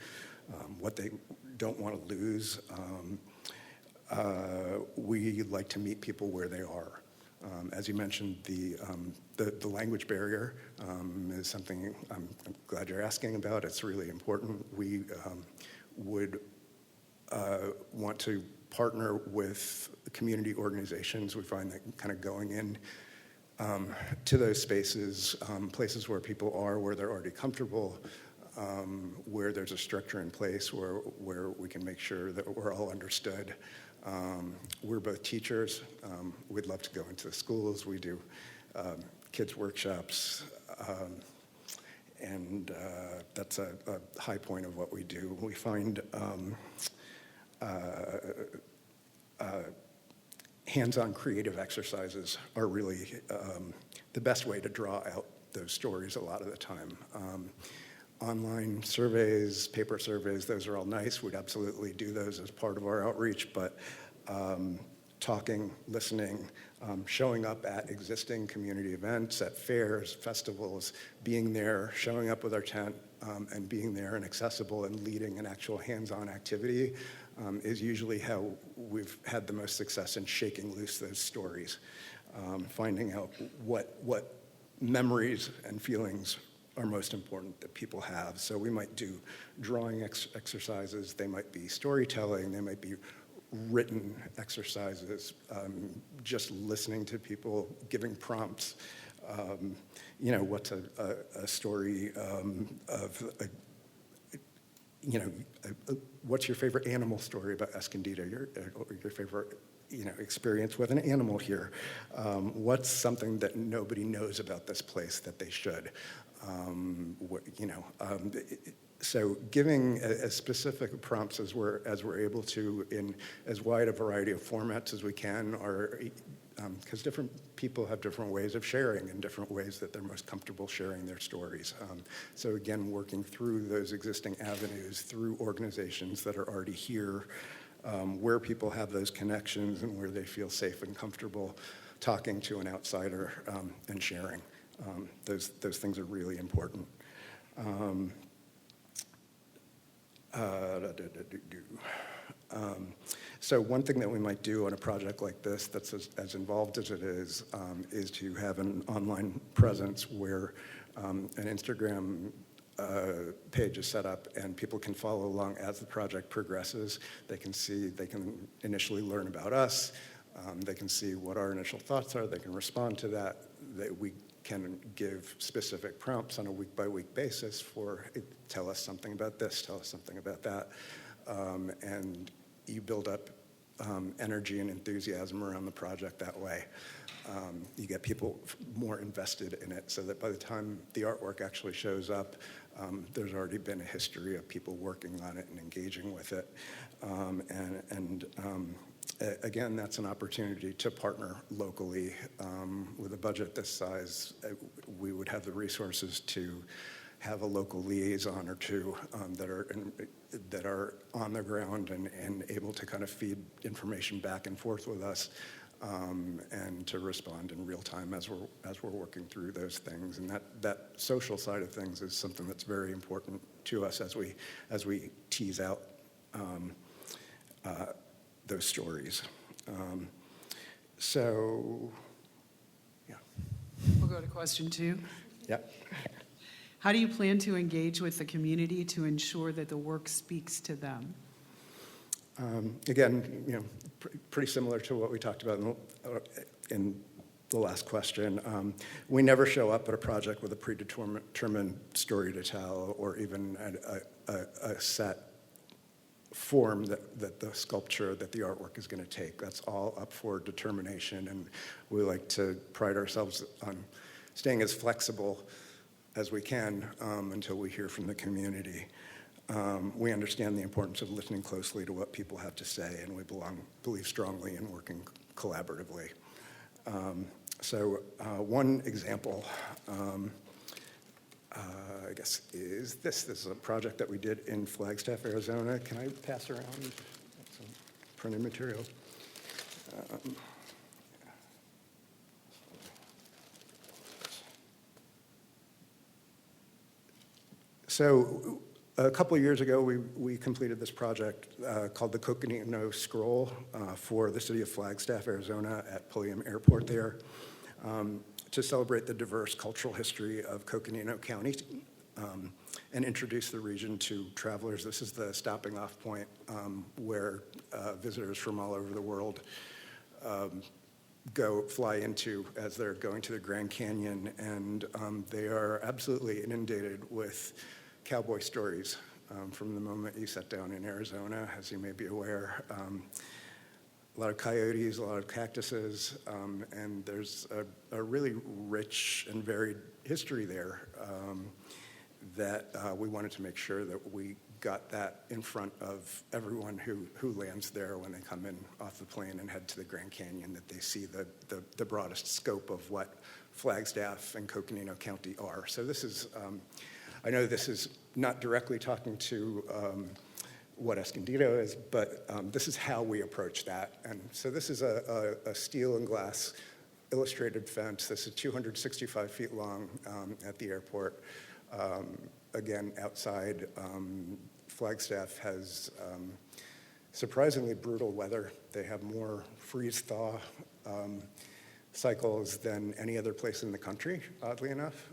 what they don't want to lose. We like to meet people where they are. As you mentioned, the language barrier is something I'm glad you're asking about. It's really important. We would want to partner with community organizations. We find that kind of going in to those spaces, places where people are, where they're already comfortable, where there's a structure in place where we can make sure that we're all understood. We're both teachers. We'd love to go into the schools. We do kids' workshops, and that's a high point of what we do. We find hands-on creative exercises are really the best way to draw out those stories a lot of the time. Online surveys, paper surveys, those are all nice. We'd absolutely do those as part of our outreach, but talking, listening, showing up at existing community events, at fairs, festivals, being there, showing up with our tent, and being there and accessible and leading an actual hands-on activity is usually how we've had the most success in shaking loose those stories, finding out what memories and feelings are most important that people have. So we might do drawing exercises, they might be storytelling, they might be written exercises, just listening to people, giving prompts. What's a story of what's your favorite animal story about Escondido? Your favorite experience with an animal here? What's something that nobody knows about this place that they should? So giving as specific prompts as we're able to in as wide a variety of formats as we can, because different people have different ways of sharing and different ways that they're most comfortable sharing their stories. So again, working through those existing avenues, through organizations that are already here, where people have those connections and where they feel safe and comfortable talking to an outsider and sharing. Those things are really important. So one thing that we might do on a project like this that's as involved as it is to have an online presence where an Instagram page is set up and people can follow along as the project progresses. They can initially learn about us. They can see what our initial thoughts are. They can respond to that. We can give specific prompts on a week-by-week basis for tell us something about this, tell us something about that. And you build up energy and enthusiasm around the project that way. You get people more invested in it so that by the time the artwork actually shows up, there's already been a history of people working on it and engaging with it. Again, that's an opportunity to partner locally. With a budget this size, we would have the resources to have a local liaison or two that are on the ground and able to kind of feed information back and forth with us, and to respond in real time as we're working through those things. And that social side of things is something that's very important to us as we tease out those stories. So, yeah. We'll go to question 2. Yep. How do you plan to engage with the community to ensure that the work speaks to them? Again, pretty similar to what we talked about in the last question. We never show up at a project with a predetermined story to tell, or even a set form that the sculpture, that the artwork is going to take. That's all up for determination, and we like to pride ourselves on staying as flexible as we can until we hear from the community. We understand the importance of listening closely to what people have to say, and we believe strongly in working collaboratively. So one example, I guess, is this. This is a project that we did in Flagstaff, Arizona. Can I pass around some printed material? So a couple of years ago, we completed this project called the Coconino Scroll for the city of Flagstaff, Arizona, at Pulliam Airport there, to celebrate the diverse cultural history of Coconino County and introduce the region to travelers. This is the stopping off point where visitors from all over the world fly into as they're going to the Grand Canyon, and they are absolutely inundated with cowboy stories from the moment you set down in Arizona, as you may be aware. A lot of coyotes, a lot of cactuses, and there's a really rich and varied history there that we wanted to make sure that we got that in front of everyone who lands there when they come in off the plane and head to the Grand Canyon, that they see the broadest scope of what Flagstaff and Coconino County are. So this is, I know this is not directly talking to what Escondido is, but this is how we approach that. And so this is a steel and glass illustrated fence. This is 265 feet long at the airport. Again, outside, Flagstaff has surprisingly brutal weather. They have more freeze-thaw cycles than any other place in the country, oddly enough.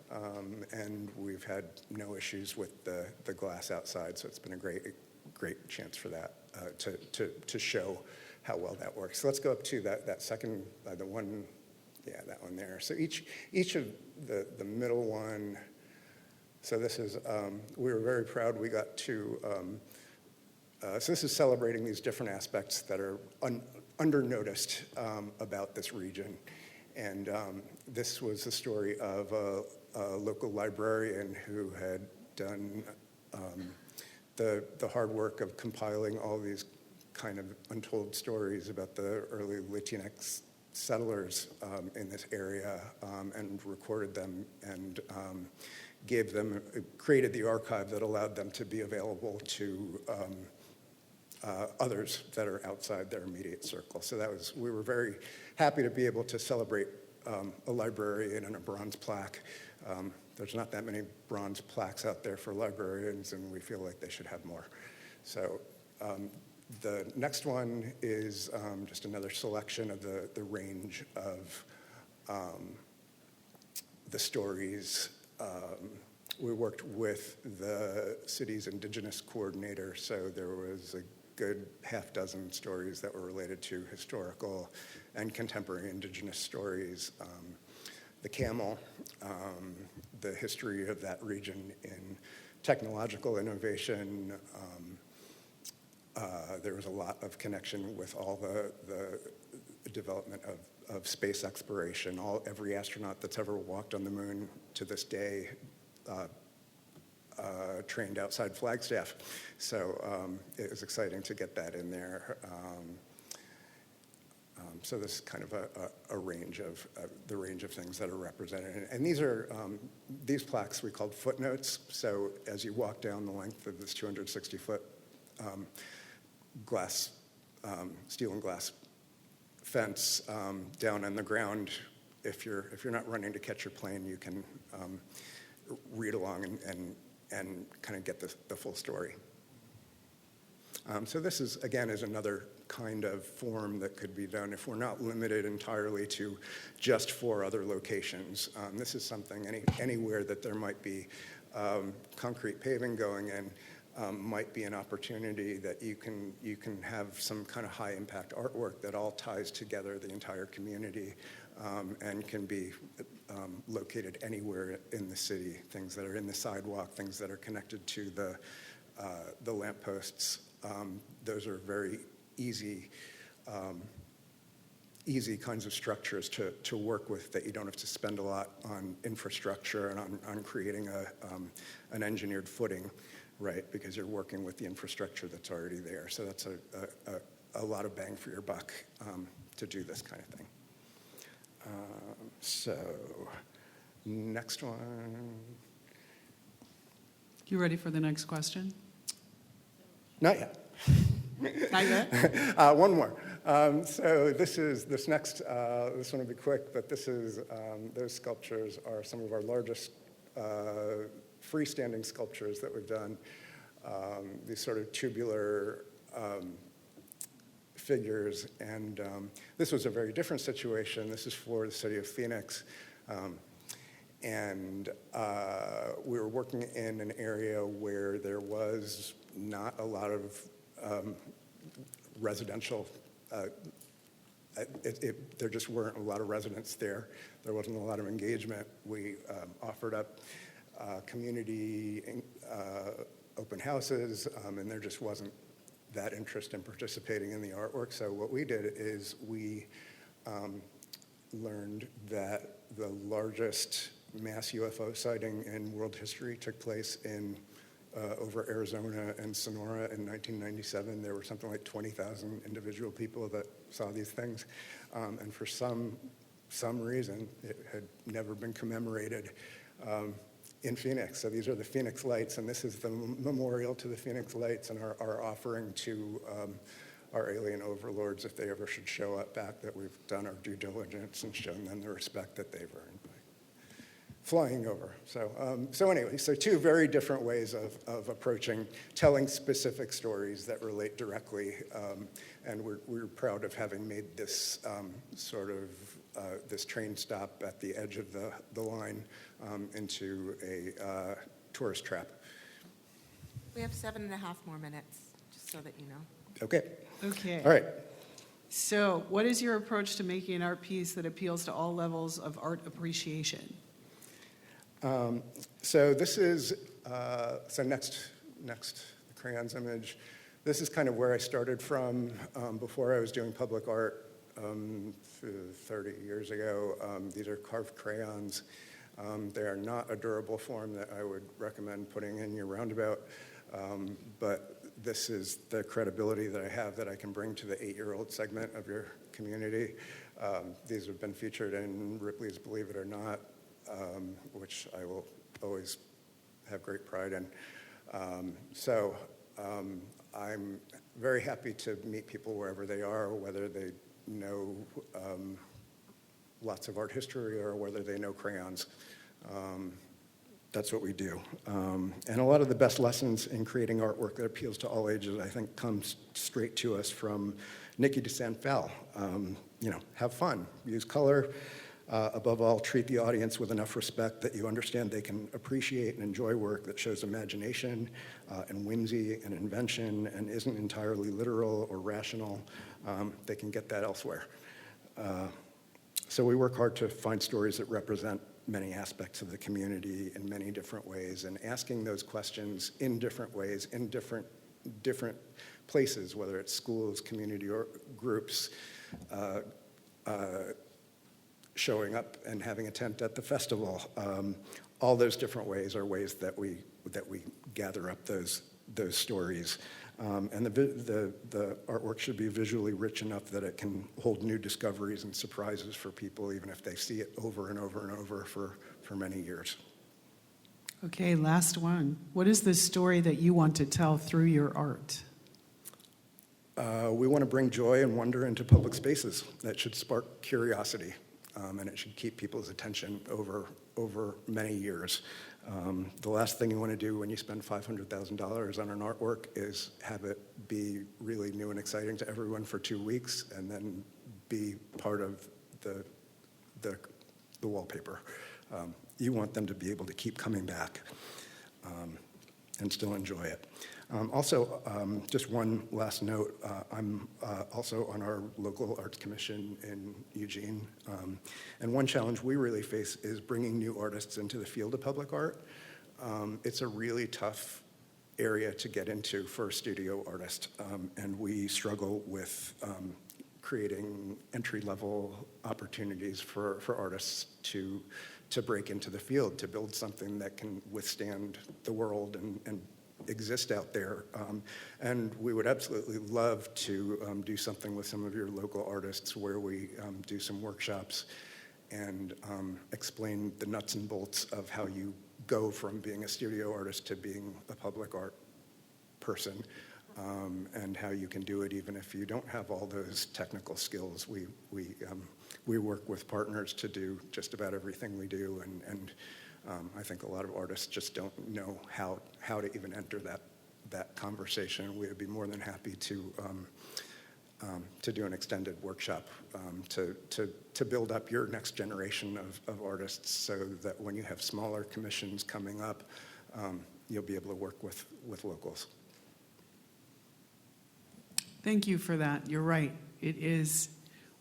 And we've had no issues with the glass outside, so it's been a great chance for that to show how well that works. So let's go up to that second, the one, yeah, that one there. So each of the middle one. So this is, we were very proud we got to, so this is celebrating these different aspects that are under-noticed about this region. And this was the story of a local librarian who had done the hard work of compiling all these kind of untold stories about the early Latinx settlers in this area, and recorded them and created the archive that allowed them to be available to others that are outside their immediate circle. So we were very happy to be able to celebrate a librarian and a bronze plaque. There's not that many bronze plaques out there for librarians, and we feel like they should have more. So the next one is just another selection of the range of the stories. We worked with the city's indigenous coordinator, so there was a good half dozen stories that were related to historical and contemporary indigenous stories. The camel, the history of that region in technological innovation. There was a lot of connection with all the development of space exploration. Every astronaut that's ever walked on the moon to this day trained outside Flagstaff. So it was exciting to get that in there. So this is kind of a range of the range of things that are represented. And these plaques we called footnotes. So as you walk down the length of this 260-foot glass, steel and glass fence down on the ground, if you're not running to catch your plane, you can read along and kind of get the full story. So this is, again, is another kind of form that could be done if we're not limited entirely to just 4 other locations. This is something anywhere that there might be concrete paving going in might be an opportunity that you can have some kind of high impact artwork that all ties together the entire community and can be located anywhere in the city. Things that are in the sidewalk, things that are connected to the lampposts. Those are very easy kinds of structures to work with that you don't have to spend a lot on infrastructure and on creating an engineered footing, right? Because you're working with the infrastructure that's already there. So that's a lot of bang for your buck to do this kind of thing. So next one. You ready for the next question? Not yet. Not yet? One more. So this one will be quick, but those sculptures are some of our largest freestanding sculptures that we've done. These sort of tubular figures, and this was a very different situation. This is for the city of Phoenix. And we were working in an area where there was not a lot of residential, there just weren't a lot of residents there. There wasn't a lot of engagement. We offered up community open houses, and there just wasn't that interest in participating in the artwork. So what we did is we learned that the largest mass UFO sighting in world history took place over Arizona and Sonora in 1997. There were something like 20,000 individual people that saw these things. And for some reason, it had never been commemorated in Phoenix. So these are the Phoenix Lights, and this is the memorial to the Phoenix Lights and our offering to our alien overlords if they ever should show up back, that we've done our due diligence and shown them the respect that they've earned by flying over. So anyway, so 2 very different ways of approaching telling specific stories that relate directly, and we're proud of having made this this train stop at the edge of the line into a tourist trap. We have 7.5 more minutes, just so that you know. Okay. Okay. All right. So what is your approach to making an art piece that appeals to all levels of art appreciation? So this is, next, the crayons image. This is kind of where I started from before I was doing public art 30 years ago. These are carved crayons. They are not a durable form that I would recommend putting in your roundabout, but this is the credibility that I have that I can bring to the 8-year-old segment of your community. These have been featured in Ripley's Believe It or Not, which I will always have great pride in. I'm very happy to meet people wherever they are, whether they know lots of art history or whether they know crayons. That's what we do. And a lot of the best lessons in creating artwork that appeals to all ages, I think, comes straight to us from Nikki DeSanfal. Have fun, use color. Above all, treat the audience with enough respect that you understand they can appreciate and enjoy work that shows imagination and whimsy and invention and isn't entirely literal or rational. They can get that elsewhere. So we work hard to find stories that represent many aspects of the community in many different ways, and asking those questions in different ways, in different places, whether it's schools, community or groups, showing up and having a tent at the festival. All those different ways are ways that we gather up those stories. And the artwork should be visually rich enough that it can hold new discoveries and surprises for people, even if they see it over and over and over for many years. Okay, last one. What is the story that you want to tell through your art? We want to bring joy and wonder into public spaces. That should spark curiosity, and it should keep people's attention over many years. The last thing you want to do when you spend $500,000 on an artwork is have it be really new and exciting to everyone for 2 weeks, and then be part of the wallpaper. You want them to be able to keep coming back and still enjoy it. Also, just one last note, I'm also on our local arts commission in Eugene, and one challenge we really face is bringing new artists into the field of public art. It's a really tough area to get into for a studio artist, and we struggle with creating entry-level opportunities for artists to break into the field, to build something that can withstand the world and exist out there. And we would absolutely love to do something with some of your local artists where we do some workshops and explain the nuts and bolts of how you go from being a studio artist to being a public art person, and how you can do it even if you don't have all those technical skills. We work with partners to do just about everything we do, and I think a lot of artists just don't know how to even enter that conversation. We would be more than happy to do an extended workshop to build up your next generation of artists, so that when you have smaller commissions coming up, you'll be able to work with locals. Thank you for that. You're right. It is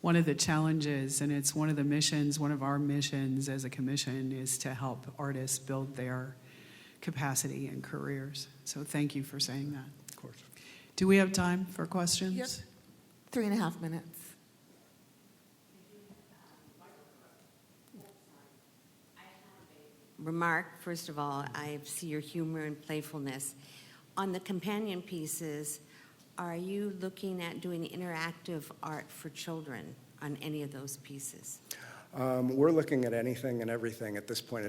one of the challenges, and it's one of the missions, one of our missions as a commission is to help artists build their capacity and careers. So thank you for saying that. Of course. Do we have time for questions? Yep. 3.5 minutes. Remark, first of all, I see your humor and playfulness. On the companion pieces, are you looking at doing interactive art for children on any of those pieces? We're looking at anything and everything at this point.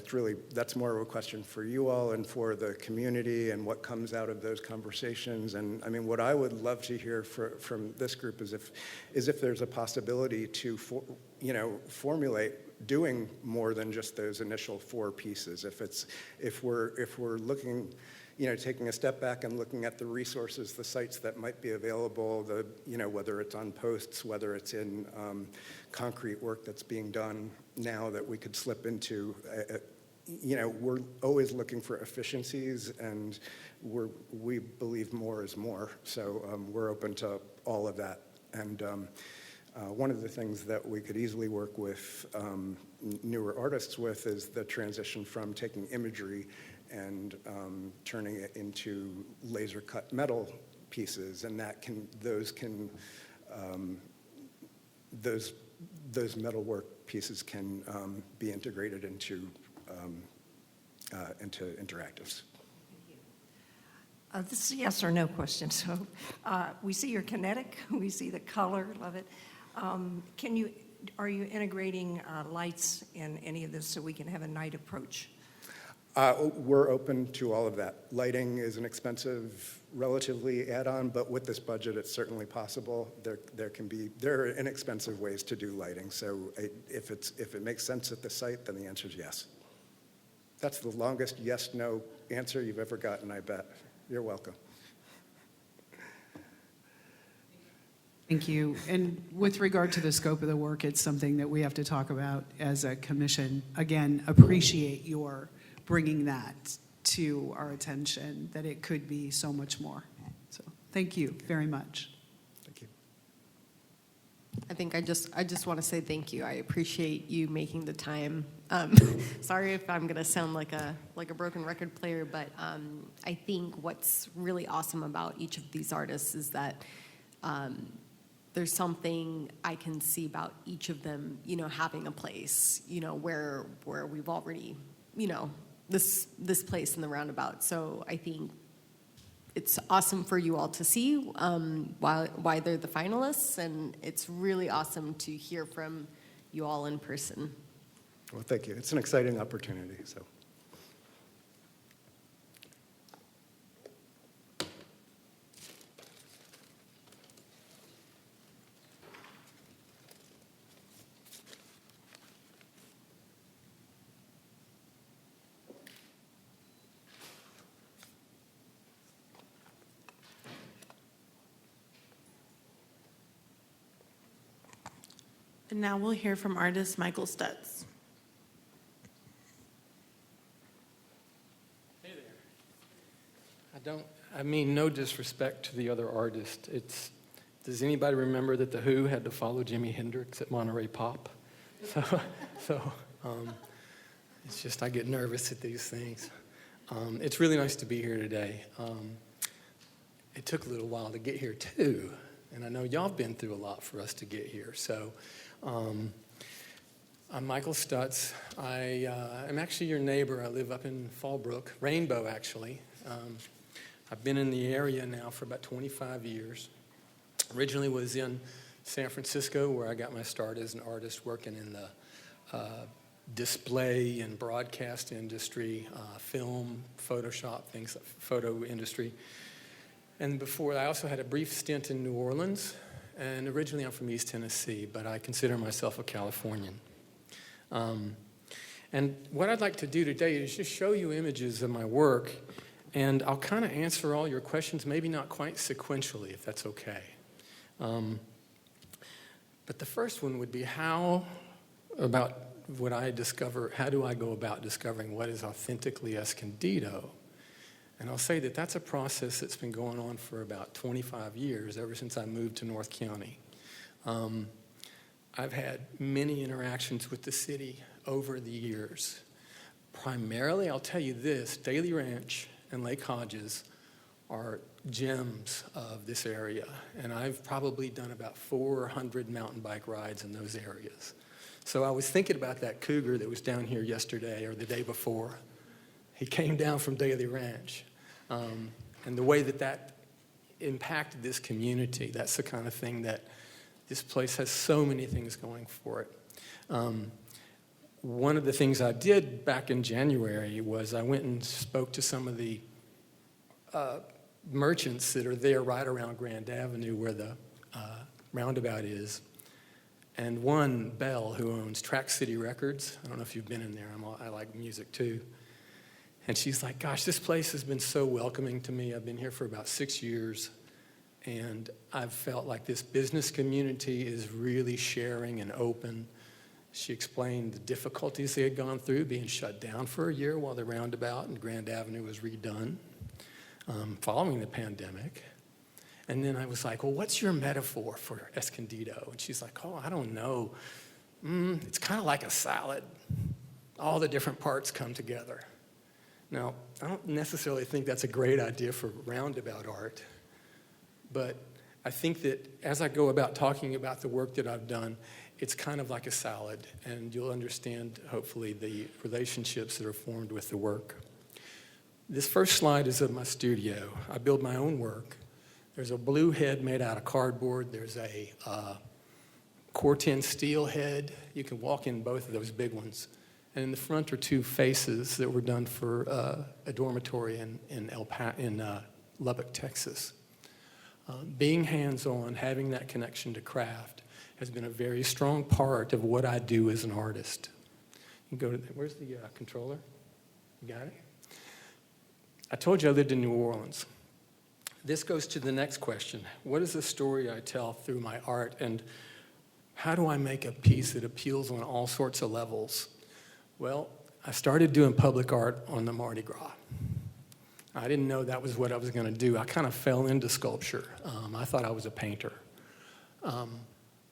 That's more of a question for you all and for the community and what comes out of those conversations. And I mean, what I would love to hear from this group is if there's a possibility to formulate doing more than just those initial 4 pieces. If we're looking, taking a step back and looking at the resources, the sites that might be available, whether it's on posts, whether it's in concrete work that's being done now that we could slip into. We're always looking for efficiencies, and we believe more is more. So we're open to all of that. And one of the things that we could easily work with newer artists with is the transition from taking imagery and turning it into laser cut metal pieces, and those metalwork pieces can be integrated into interactives. This is a yes or no question. So we see your kinetic, we see the color, love it. Are you integrating lights in any of this so we can have a night approach? We're open to all of that. Lighting is an expensive, relatively add-on, but with this budget, it's certainly possible. There are inexpensive ways to do lighting. So if it makes sense at the site, then the answer is yes. That's the longest yes/no answer you've ever gotten, I bet. You're welcome. Thank you. And with regard to the scope of the work, it's something that we have to talk about as a commission. Again, appreciate your bringing that to our attention, that it could be so much more. So thank you very much. Thank you. I think I just want to say thank you. I appreciate you making the time. Sorry if I'm going to sound like a broken record player, but I think what's really awesome about each of these artists is that there's something I can see about each of them, having a place, where we've already, this place in the roundabout. So I think it's awesome for you all to see why they're the finalists, and it's really awesome to hear from you all in person. Well, thank you. It's an exciting opportunity, so. And now we'll hear from artist Michael Stutz. Hey there. I mean no disrespect to the other artist. Does anybody remember that The Who had to follow Jimi Hendrix at Monterey Pop? So it's just I get nervous at these things. It's really nice to be here today. It took a little while to get here too, and I know y'all have been through a lot for us to get here. So I'm Michael Stutz. I am actually your neighbor. I live up in Fallbrook, Rainbow actually. I've been in the area now for about 25 years. Originally was in San Francisco, where I got my start as an artist working in the display and broadcast industry, film, Photoshop, things like photo industry. And before, I also had a brief stint in New Orleans. And originally I'm from East Tennessee, but I consider myself a Californian. And what I'd like to do today is just show you images of my work, and I'll kind of answer all your questions, maybe not quite sequentially, if that's okay. But the first one would be how do I go about discovering what is authentically Escondido? And I'll say that that's a process that's been going on for about 25 years, ever since I moved to North County. I've had many interactions with the city over the years. Primarily, I'll tell you this, Daly Ranch and Lake Hodges are gems of this area. And I've probably done about 400 mountain bike rides in those areas. So I was thinking about that cougar that was down here yesterday or the day before. He came down from Daly Ranch. And the way that impacted this community, that's the kind of thing that this place has so many things going for it. One of the things I did back in January was I went and spoke to some of the merchants that are there right around Grand Avenue where the roundabout is. And one, Belle, who owns Track City Records, I don't know if you've been in there, I like music too. And she's like, gosh, this place has been so welcoming to me. I've been here for about 6 years, and I've felt like this business community is really sharing and open. She explained the difficulties they had gone through, being shut down for a year while the roundabout and Grand Avenue was redone following the pandemic. And then I was like, well, what's your metaphor for Escondido? And she's like, oh, I don't know. It's kind of like a salad. All the different parts come together. Now, I don't necessarily think that's a great idea for roundabout art, but I think that as I go about talking about the work that I've done, it's kind of like a salad, and you'll understand, hopefully, the relationships that are formed with the work. This first slide is of my studio. I build my own work. There's a blue head made out of cardboard. There's a Corten steel head. You can walk in both of those big ones. And in the front are two faces that were done for a dormitory in Lubbock, Texas. Being hands-on, having that connection to craft, has been a very strong part of what I do as an artist. You can go to where's the controller? You got it? I told you I lived in New Orleans. This goes to the next question. What is the story I tell through my art, and how do I make a piece that appeals on all sorts of levels? Well, I started doing public art on the Mardi Gras. I didn't know that was what I was going to do. I kind of fell into sculpture. I thought I was a painter.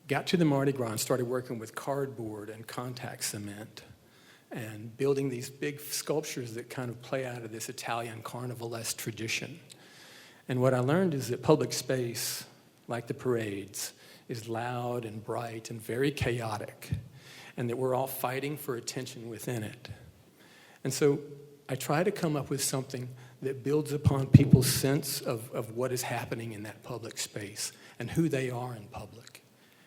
Got to the Mardi Gras and started working with cardboard and contact cement and building these big sculptures that kind of play out of this Italian carnivalesque tradition. And what I learned is that public space, like the parades, is loud and bright and very chaotic, and that we're all fighting for attention within it. And so I try to come up with something that builds upon people's sense of what is happening in that public space and who they are in public.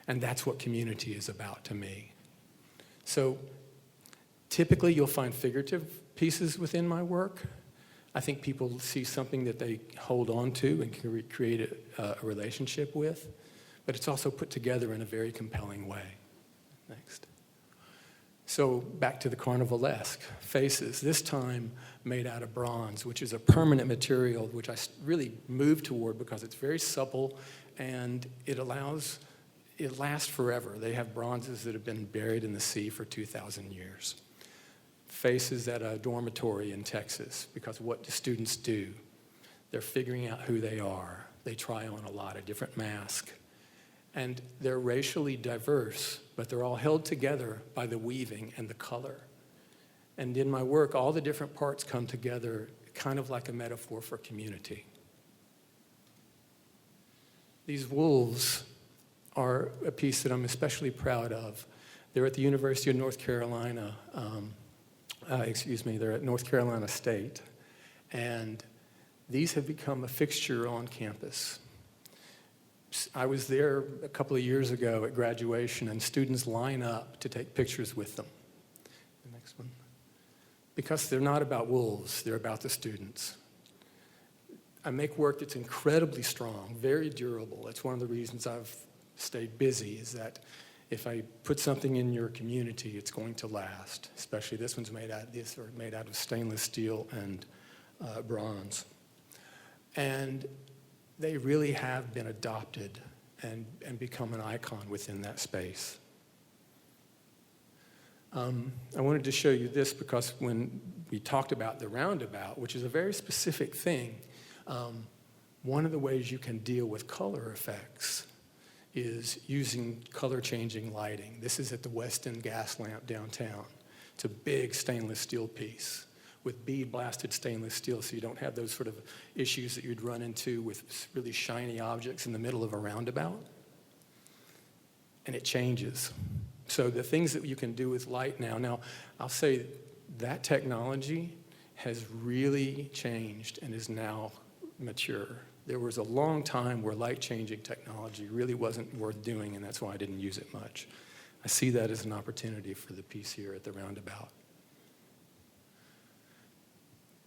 And that's what community is about to me. So typically you'll find figurative pieces within my work. I think people see something that they hold on to and can create a relationship with, but it's also put together in a very compelling way. Next. So back to the carnivalesque faces, this time made out of bronze, which is a permanent material, which I really moved toward because it's very supple and it lasts forever. They have bronzes that have been buried in the sea for 2,000 years. Faces at a dormitory in Texas, because what do students do? They're figuring out who they are. They try on a lot of different masks. And they're racially diverse, but they're all held together by the weaving and the color. And in my work, all the different parts come together kind of like a metaphor for community. These wolves are a piece that I'm especially proud of. They're at the University of North Carolina, they're at North Carolina State. And these have become a fixture on campus. I was there a couple of years ago at graduation, and students line up to take pictures with them. The next one. Because they're not about wolves, they're about the students. I make work that's incredibly strong, very durable. That's one of the reasons I've stayed busy, is that if I put something in your community, it's going to last. Especially this one's made out of stainless steel and bronze. And they really have been adopted and become an icon within that space. I wanted to show you this because when we talked about the roundabout, which is a very specific thing, one of the ways you can deal with color effects is using color-changing lighting. This is at the West End gas lamp downtown. It's a big stainless steel piece with bead-blasted stainless steel, so you don't have those sort of issues that you'd run into with really shiny objects in the middle of a roundabout. And it changes. So the things that you can do with light now I'll say that technology has really changed and is now mature. There was a long time where light-changing technology really wasn't worth doing, and that's why I didn't use it much. I see that as an opportunity for the piece here at the roundabout.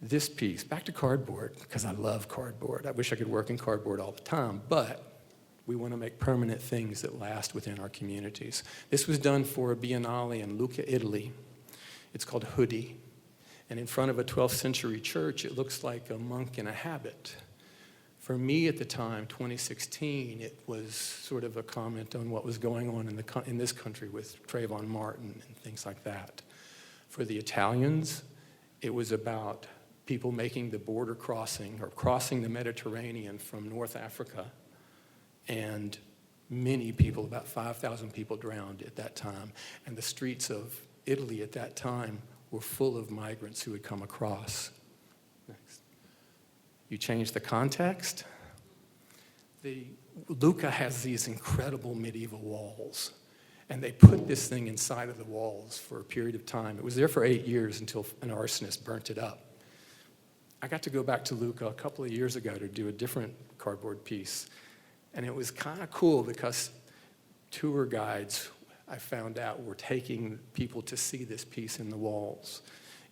This piece, back to cardboard, because I love cardboard. I wish I could work in cardboard all the time, but we want to make permanent things that last within our communities. This was done for a biennale in Lucca, Italy. It's called Hoodie. And in front of a 12th century church, it looks like a monk in a habit. For me at the time, 2016, it was sort of a comment on what was going on in this country with Trayvon Martin and things like that. For the Italians, it was about people making the border crossing or crossing the Mediterranean from North Africa. And many people, about 5,000 people drowned at that time. And the streets of Italy at that time were full of migrants who had come across. Next. You change the context. Lucca has these incredible medieval walls. And they put this thing inside of the walls for a period of time. It was there for 8 years until an arsonist burnt it up. I got to go back to Lucca a couple of years ago to do a different cardboard piece. And it was kind of cool because tour guides, I found out, were taking people to see this piece in the walls.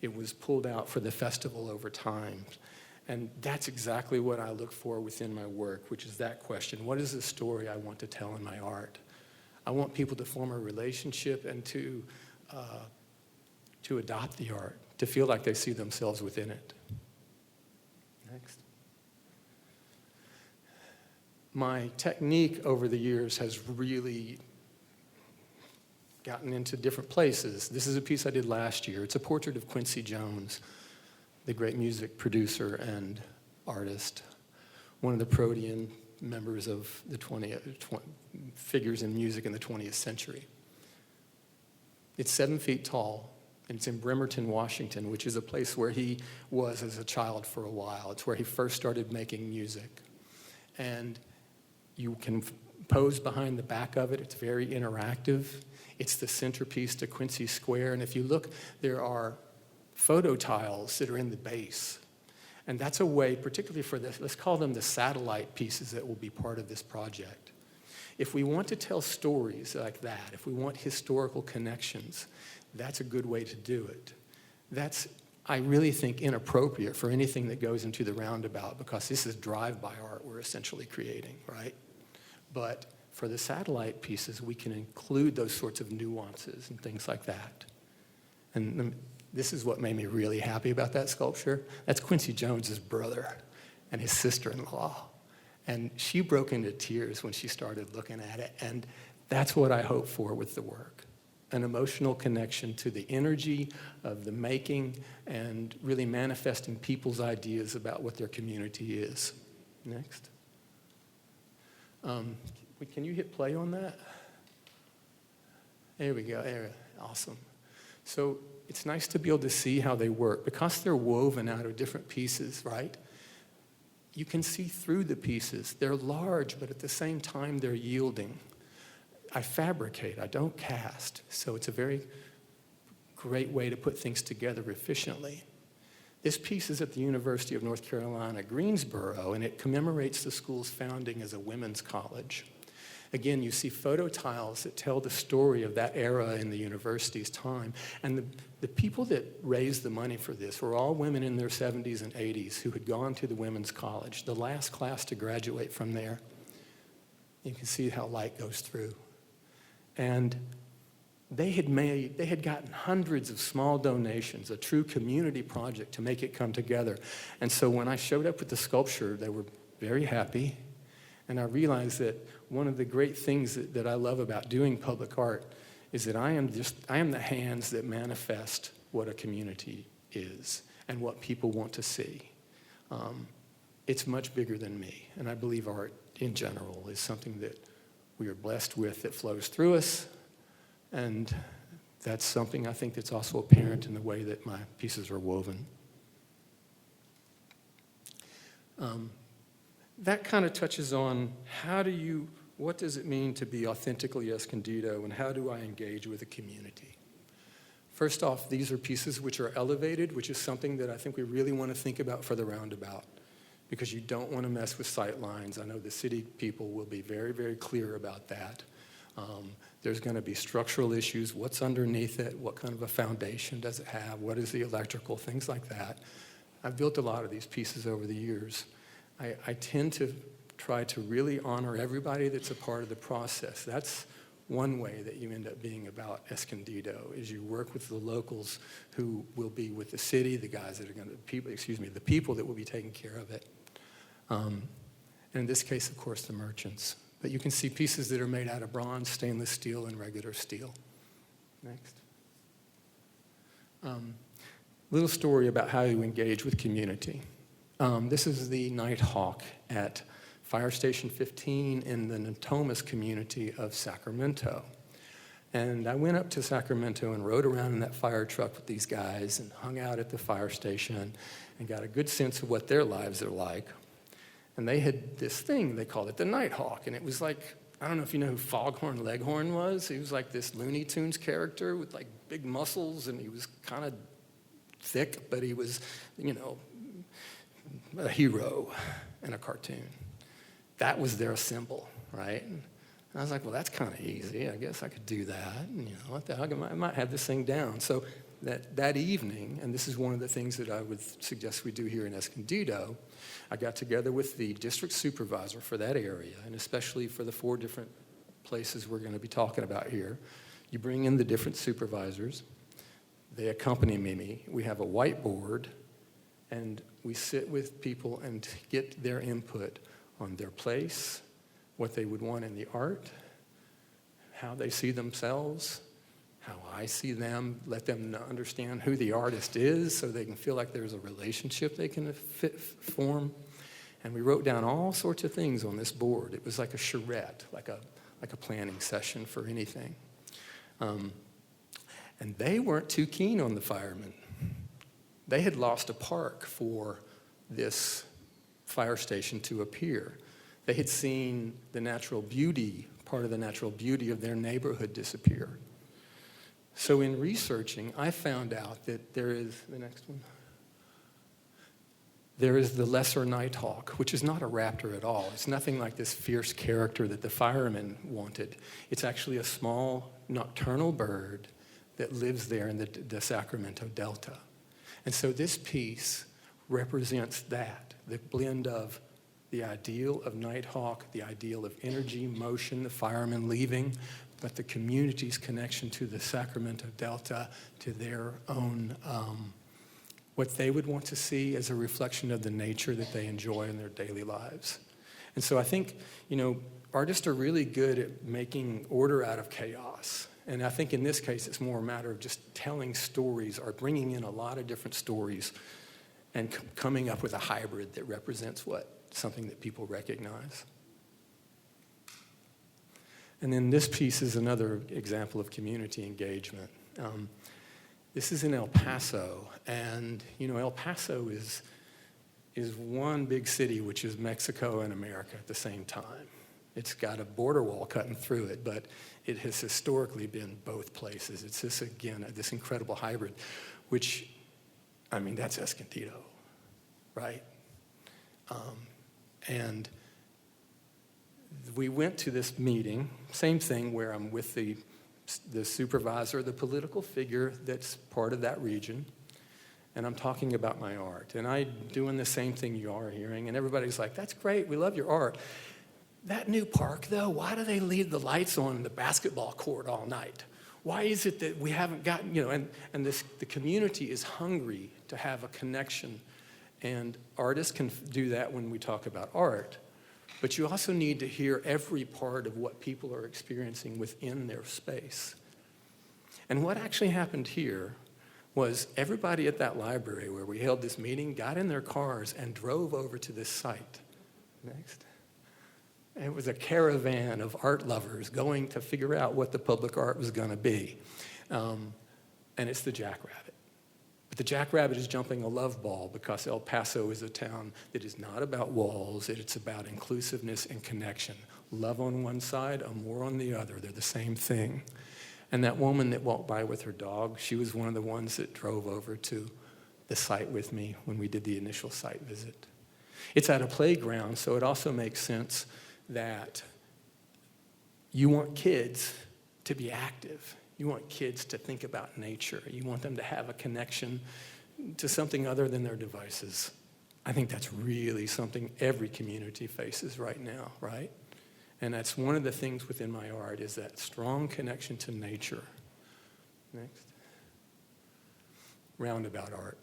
It was pulled out for the festival over time. And that's exactly what I look for within my work, which is that question. What is the story I want to tell in my art? I want people to form a relationship and to adopt the art, to feel like they see themselves within it. Next. My technique over the years has really gotten into different places. This is a piece I did last year. It's a portrait of Quincy Jones, the great music producer and artist, one of the protean members of the figures in music in the 20th century. It's 7 feet tall, and it's in Bremerton, Washington, which is a place where he was as a child for a while. It's where he first started making music. And you can pose behind the back of it. It's very interactive. It's the centerpiece to Quincy Square. And if you look, there are photo tiles that are in the base. And that's a way, particularly for this, let's call them the satellite pieces that will be part of this project. If we want to tell stories like that, if we want historical connections, that's a good way to do it. That's, I really think, inappropriate for anything that goes into the roundabout, because this is drive-by art we're essentially creating, right? But for the satellite pieces, we can include those sorts of nuances and things like that. And this is what made me really happy about that sculpture. That's Quincy Jones's brother and his sister-in-law. And she broke into tears when she started looking at it. And that's what I hope for with the work. An emotional connection to the energy of the making and really manifesting people's ideas about what their community is. Next. Can you hit play on that? There we go. There. Awesome. So it's nice to be able to see how they work. Because they're woven out of different pieces, right? You can see through the pieces. They're large, but at the same time, they're yielding. I fabricate, I don't cast. So it's a very great way to put things together efficiently. This piece is at the University of North Carolina, Greensboro, and it commemorates the school's founding as a women's college. Again, you see photo tiles that tell the story of that era in the university's time. And the people that raised the money for this were all women in their 70s and 80s who had gone to the women's college, the last class to graduate from there. You can see how light goes through. And they had gotten hundreds of small donations, a true community project to make it come together. And so when I showed up with the sculpture, they were very happy. And I realized that one of the great things that I love about doing public art is that I am the hands that manifest what a community is and what people want to see. It's much bigger than me. And I believe art in general is something that we are blessed with that flows through us. And that's something I think that's also apparent in the way that my pieces are woven. That kind of touches on what does it mean to be authentically Escondido, and how do I engage with a community? First off, these are pieces which are elevated, which is something that I think we really want to think about for the roundabout, because you don't want to mess with sight lines. I know the city people will be very, very clear about that. There's going to be structural issues. What's underneath it? What kind of a foundation does it have? What is the electrical? Things like that. I've built a lot of these pieces over the years. I tend to try to really honor everybody that's a part of the process. That's one way that you end up being about Escondido, is you work with the locals who will be with the city, the guys that are going to, the people that will be taking care of it. And in this case, of course, the merchants. But you can see pieces that are made out of bronze, stainless steel, and regular steel. Next. Little story about how you engage with community. This is the Night Hawk at Fire Station 15 in the Natomas community of Sacramento. And I went up to Sacramento and rode around in that fire truck with these guys and hung out at the fire station and got a good sense of what their lives are like. And they had this thing, they called it the Night Hawk. And it was like, I don't know if you know who Foghorn Leghorn was. He was like this Looney Tunes character with like big muscles, and he was kind of thick, but he was, a hero in a cartoon. That was their symbol, right? And I was like, well, that's kind of easy. I guess I could do that. And, what the heck, I might have this thing down. So that evening, and this is one of the things that I would suggest we do here in Escondido, I got together with the district supervisor for that area, and especially for the 4 different places we're going to be talking about here. You bring in the different supervisors. They accompany me. We have a whiteboard, and we sit with people and get their input on their place, what they would want in the art, how they see themselves, how I see them, let them understand who the artist is so they can feel like there's a relationship they can form. And we wrote down all sorts of things on this board. It was like a charrette, like a planning session for anything. And they weren't too keen on the firemen. They had lost a park for this fire station to appear. They had seen the natural beauty, part of the natural beauty of their neighborhood disappear. So in researching, I found out that there is, the next one, There is the lesser nighthawk, which is not a raptor at all. It's nothing like this fierce character that the firemen wanted. It's actually a small nocturnal bird that lives there in the Sacramento Delta. And so this piece represents that, the blend of the ideal of nighthawk, the ideal of energy, motion, the firemen leaving, but the community's connection to the Sacramento Delta, to their own what they would want to see as a reflection of the nature that they enjoy in their daily lives. And so I think, artists are really good at making order out of chaos. And I think in this case, it's more a matter of just telling stories or bringing in a lot of different stories and coming up with a hybrid that represents something that people recognize. And then this piece is another example of community engagement. This is in El Paso, and El Paso is one big city, which is Mexico and America at the same time. It's got a border wall cutting through it, but it has historically been both places. It's this, again, this incredible hybrid, which, that's Escondido, right? And we went to this meeting, same thing, where I'm with the supervisor, the political figure that's part of that region, and I'm talking about my art. And I'm doing the same thing you are hearing, and everybody's like, that's great, we love your art. That new park, though, why do they leave the lights on in the basketball court all night? Why is it that we haven't gotten, the community is hungry to have a connection, and artists can do that when we talk about art. But you also need to hear every part of what people are experiencing within their space. And what actually happened here was everybody at that library where we held this meeting got in their cars and drove over to this site. Next. It was a caravan of art lovers going to figure out what the public art was going to be. And it's the Jackrabbit. But the Jackrabbit is jumping a love ball because El Paso is a town that is not about walls, it's about inclusiveness and connection. Love on one side, amor on the other. They're the same thing. And that woman that walked by with her dog, she was one of the ones that drove over to the site with me when we did the initial site visit. It's at a playground, so it also makes sense that you want kids to be active. You want kids to think about nature. You want them to have a connection to something other than their devices. I think that's really something every community faces right now, right? And that's one of the things within my art is that strong connection to nature. Next. Roundabout art.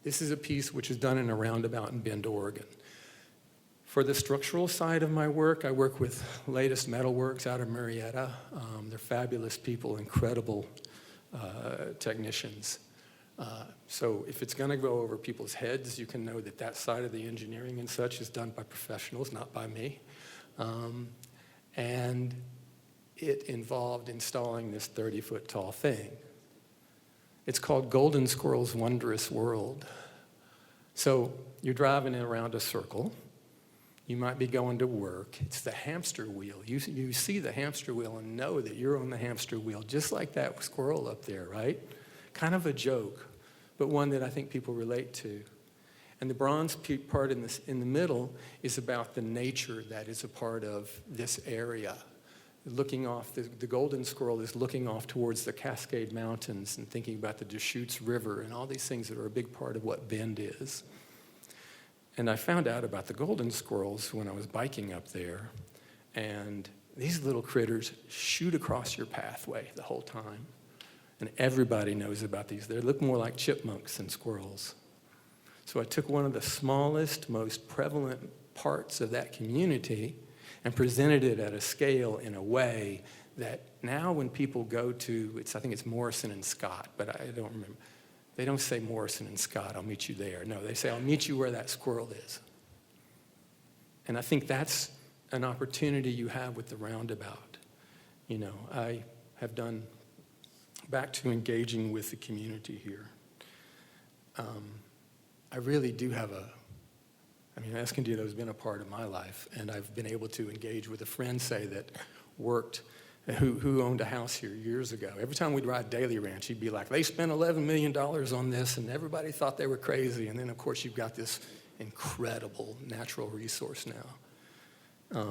This is a piece which is done in a roundabout in Bend, Oregon. For the structural side of my work, I work with Latest Metalworks out of Marietta. They're fabulous people, incredible technicians. So if it's going to go over people's heads, you can know that that side of the engineering and such is done by professionals, not by me. And it involved installing this 30-foot tall thing. It's called Golden Squirrel's Wondrous World. So you're driving around a circle. You might be going to work. It's the hamster wheel. You see the hamster wheel and know that you're on the hamster wheel, just like that squirrel up there, right? Kind of a joke, but one that I think people relate to. And the bronze part in the middle is about the nature that is a part of this area. Looking off, the golden squirrel is looking off towards the Cascade Mountains and thinking about the Deschutes River and all these things that are a big part of what Bend is. And I found out about the golden squirrels when I was biking up there. And these little critters shoot across your pathway the whole time. And everybody knows about these. They look more like chipmunks than squirrels. So I took one of the smallest, most prevalent parts of that community and presented it at a scale in a way that now when people go to, I think it's Morrison and Scott, but I don't remember. They don't say Morrison and Scott, I'll meet you there. No, they say, I'll meet you where that squirrel is. And I think that's an opportunity you have with the roundabout. I have done back to engaging with the community here. I really do have Escondido has been a part of my life, and I've been able to engage with a friend, say, that worked who owned a house here years ago. Every time we'd ride Daily Ranch, he'd be like, they spent $11 million on this, and everybody thought they were crazy. And then, of course, you've got this incredible natural resource now.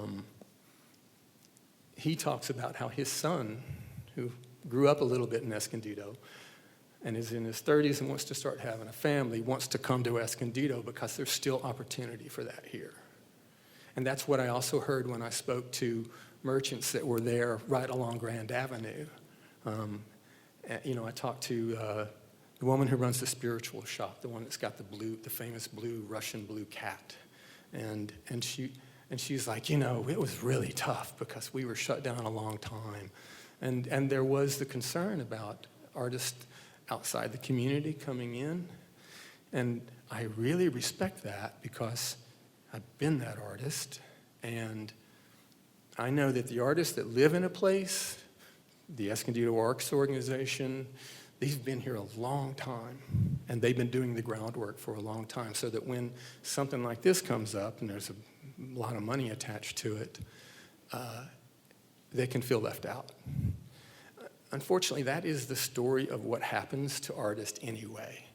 He talks about how his son, who grew up a little bit in Escondido and is in his 30s and wants to start having a family, wants to come to Escondido because there's still opportunity for that here. And that's what I also heard when I spoke to merchants that were there right along Grand Avenue. I talked to the woman who runs the spiritual shop, the one that's got the famous blue, Russian blue cat. And she's like, it was really tough because we were shut down a long time. And there was the concern about artists outside the community coming in. And I really respect that because I've been that artist. And I know that the artists that live in a place, the Escondido Arts Organization, they've been here a long time, and they've been doing the groundwork for a long time, so that when something like this comes up, and there's a lot of money attached to it, they can feel left out. Unfortunately, that is the story of what happens to artists anyway.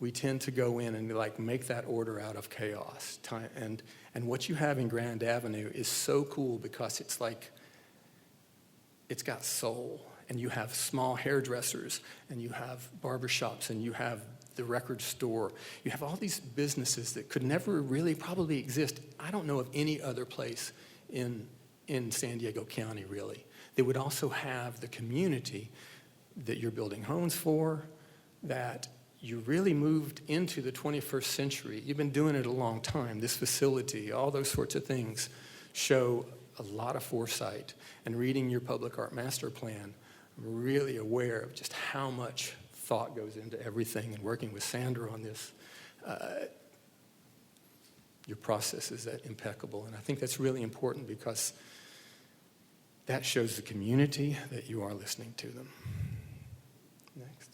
We tend to go in and make that order out of chaos. And what you have in Grand Avenue is so cool because it's got soul. And you have small hairdressers, and you have barbershops, and you have the record store. You have all these businesses that could never really probably exist. I don't know of any other place in San Diego County, really. They would also have the community that you're building homes for, that you really moved into the 21st century. You've been doing it a long time. This facility, all those sorts of things show a lot of foresight. And reading your public art master plan, I'm really aware of just how much thought goes into everything, and working with Sandra on this. Your process is that impeccable. And I think that's really important because that shows the community that you are listening to them. Next.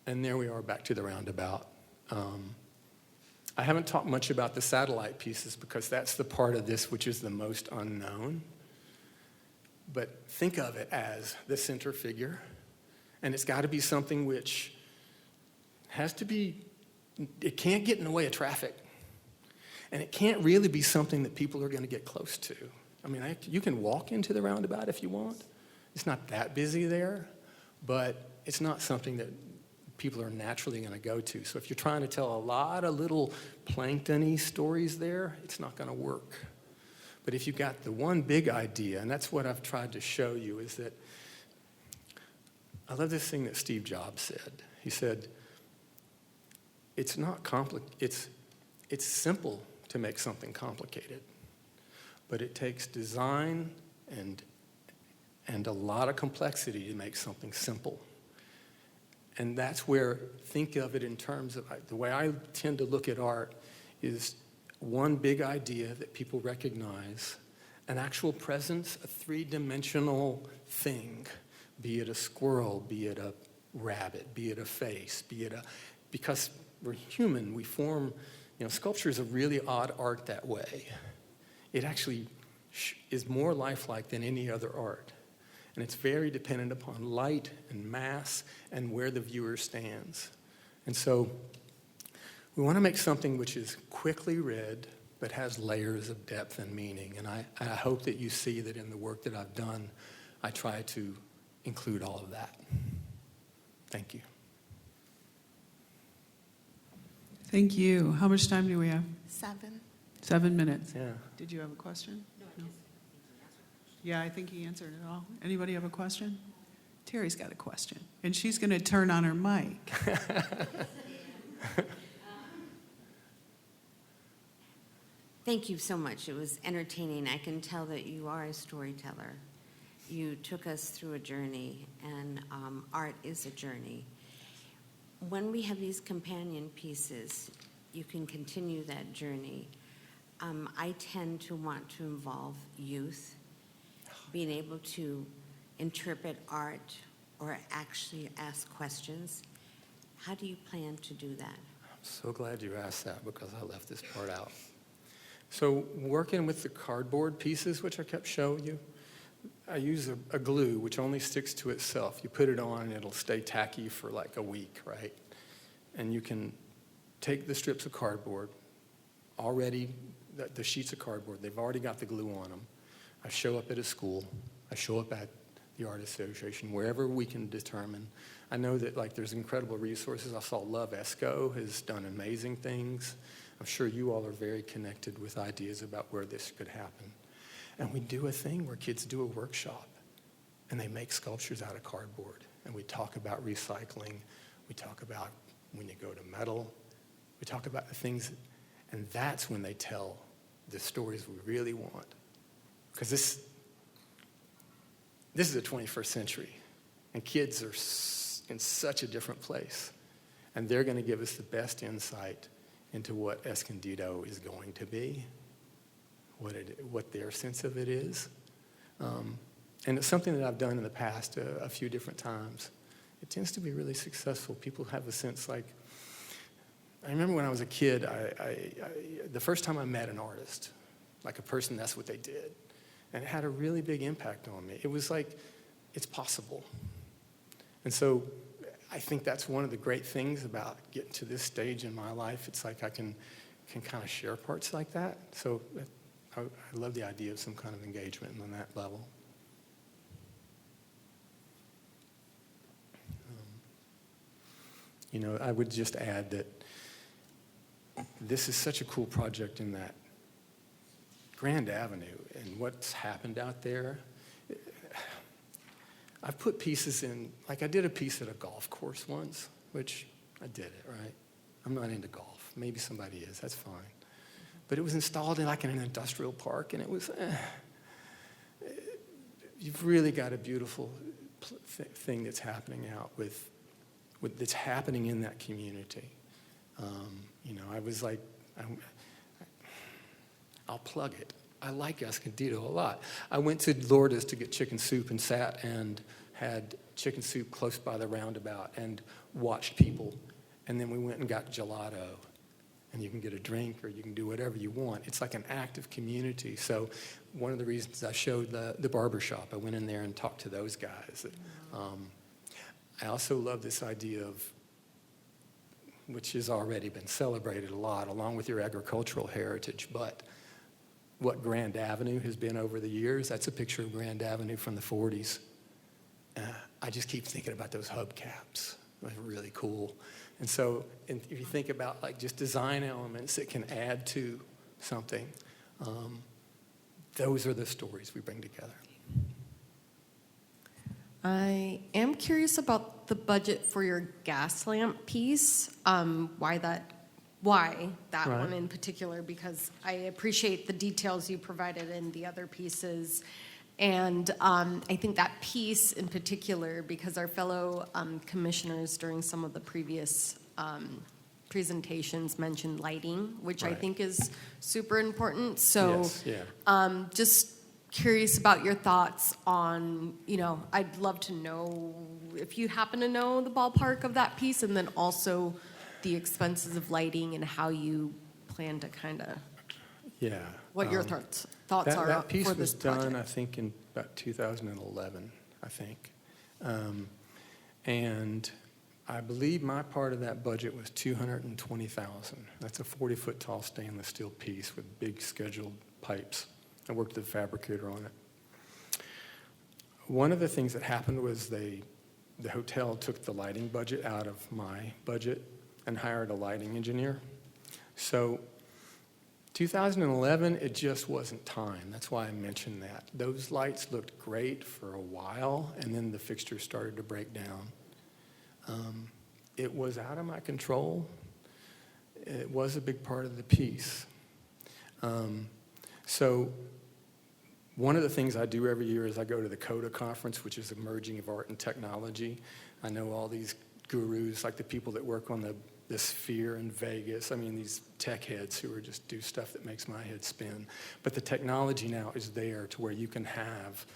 And there we are back to the roundabout. I haven't talked much about the satellite pieces because that's the part of this which is the most unknown. But think of it as the center figure, and it's got to be something which has to be, it can't get in the way of traffic. And it can't really be something that people are going to get close to. I mean, you can walk into the roundabout if you want. It's not that busy there, but it's not something that people are naturally going to go to. So if you're trying to tell a lot of little plankton-y stories there, it's not going to work. But if you've got the one big idea, and that's what I've tried to show you, is that I love this thing that Steve Jobs said. He said, it's not complicated. It's simple to make something complicated, but it takes design and a lot of complexity to make something simple. And that's where, think of it in terms of, the way I tend to look at art is one big idea that people recognize, an actual presence, a three-dimensional thing, be it a squirrel, be it a rabbit, be it a face, because we're human, we form, sculpture is a really odd art that way. It actually is more lifelike than any other art. And it's very dependent upon light and mass and where the viewer stands. And so we want to make something which is quickly read, but has layers of depth and meaning. And I hope that you see that in the work that I've done, I try to include all of that. Thank you. Thank you. How much time do we have? 7. 7 minutes. Yeah. Did you have a question? No. Yeah, I think he answered it all. Anybody have a question? Terry's got a question, and she's going to turn on her mic. Thank you so much. It was entertaining. I can tell that you are a storyteller. You took us through a journey, and art is a journey. When we have these companion pieces, you can continue that journey. I tend to want to involve youth, being able to interpret art or actually ask questions. How do you plan to do that? I'm so glad you asked that because I left this part out. So working with the cardboard pieces, which I kept showing you, I use a glue which only sticks to itself. You put it on and it'll stay tacky for like a week, right? And you can take the strips of cardboard, already, the sheets of cardboard, they've already got the glue on them. I show up at a school, I show up at the Art Association, wherever we can determine. I know that like there's incredible resources. I saw Love Esco has done amazing things. I'm sure you all are very connected with ideas about where this could happen. And we do a thing where kids do a workshop and they make sculptures out of cardboard. And we talk about recycling. We talk about when you go to metal. We talk about the things, and that's when they tell the stories we really want. Because this is the 21st century, and kids are in such a different place. And they're going to give us the best insight into what Escondido is going to be, what their sense of it is. And it's something that I've done in the past a few different times. It tends to be really successful. People have a sense like, I remember when I was a kid, the first time I met an artist, like a person, that's what they did. And it had a really big impact on me. It was like, it's possible. And so I think that's one of the great things about getting to this stage in my life. It's like I can kind of share parts like that. So I love the idea of some kind of engagement on that level. You know, I would just add that this is such a cool project in that Grand Avenue and what's happened out there. I've put pieces in, like I did a piece at a golf course once, which I did it, right? I'm not into golf. Maybe somebody is, that's fine. But it was installed in like in an industrial park, and it was, you've really got a beautiful thing that's happening out with that's happening in that community. You know, I was like, I'll plug it. I like Escondido a lot. I went to Lourdes to get chicken soup and sat and had chicken soup close by the roundabout and watched people. And then we went and got gelato. And you can get a drink or you can do whatever you want. It's like an active community. So one of the reasons I showed the barber shop, I went in there and talked to those guys. I also love this idea of, which has already been celebrated a lot, along with your agricultural heritage, but what Grand Avenue has been over the years, that's a picture of Grand Avenue from the 40s. I just keep thinking about those hubcaps. They're really cool. And so if you think about like just design elements that can add to something, those are the stories we bring together. I am curious about the budget for your gas lamp piece, why that Right. one in particular, because I appreciate the details you provided in the other pieces. And I think that piece in particular, because our fellow commissioners during some of the previous presentations mentioned lighting, which I Right. think is super important. So Yes, yeah. just curious about your thoughts on, I'd love to know if you happen to know the ballpark of that piece, and then also the expenses of lighting and how you plan to kind of, Yeah. what your thoughts That are piece for was this project. done, I think, in about 2011, I think. And I believe my part of that budget was $220,000. That's a 40-foot tall stainless steel piece with big scheduled pipes. I worked with a fabricator on it. One of the things that happened was the hotel took the lighting budget out of my budget and hired a lighting engineer. So 2011, it just wasn't time. That's why I mentioned that. Those lights looked great for a while, and then the fixtures started to break down. It was out of my control. It was a big part of the piece. So one of the things I do every year is I go to the CODA conference, which is Emerging of Art and Technology. I know all these gurus, like the people that work on the Sphere in Vegas. I mean, these tech heads who are just do stuff that makes my head spin. But the technology now is there to where you can have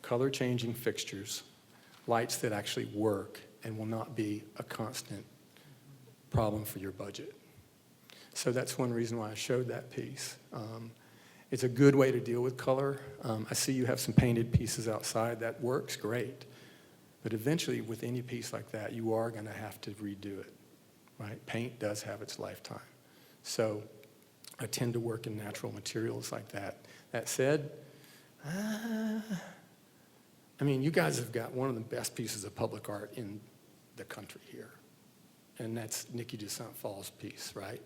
color-changing fixtures, lights that actually work and will not be a constant problem for your budget. So that's one reason why I showed that piece. It's a good way to deal with color. I see you have some painted pieces outside. That works great. But eventually, with any piece like that, you are going to have to redo it, right? Paint does have its lifetime. So I tend to work in natural materials like that. That said, I mean, you guys have got one of the best pieces of public art in the country here. And that's Nikki de St. Paul's piece, right?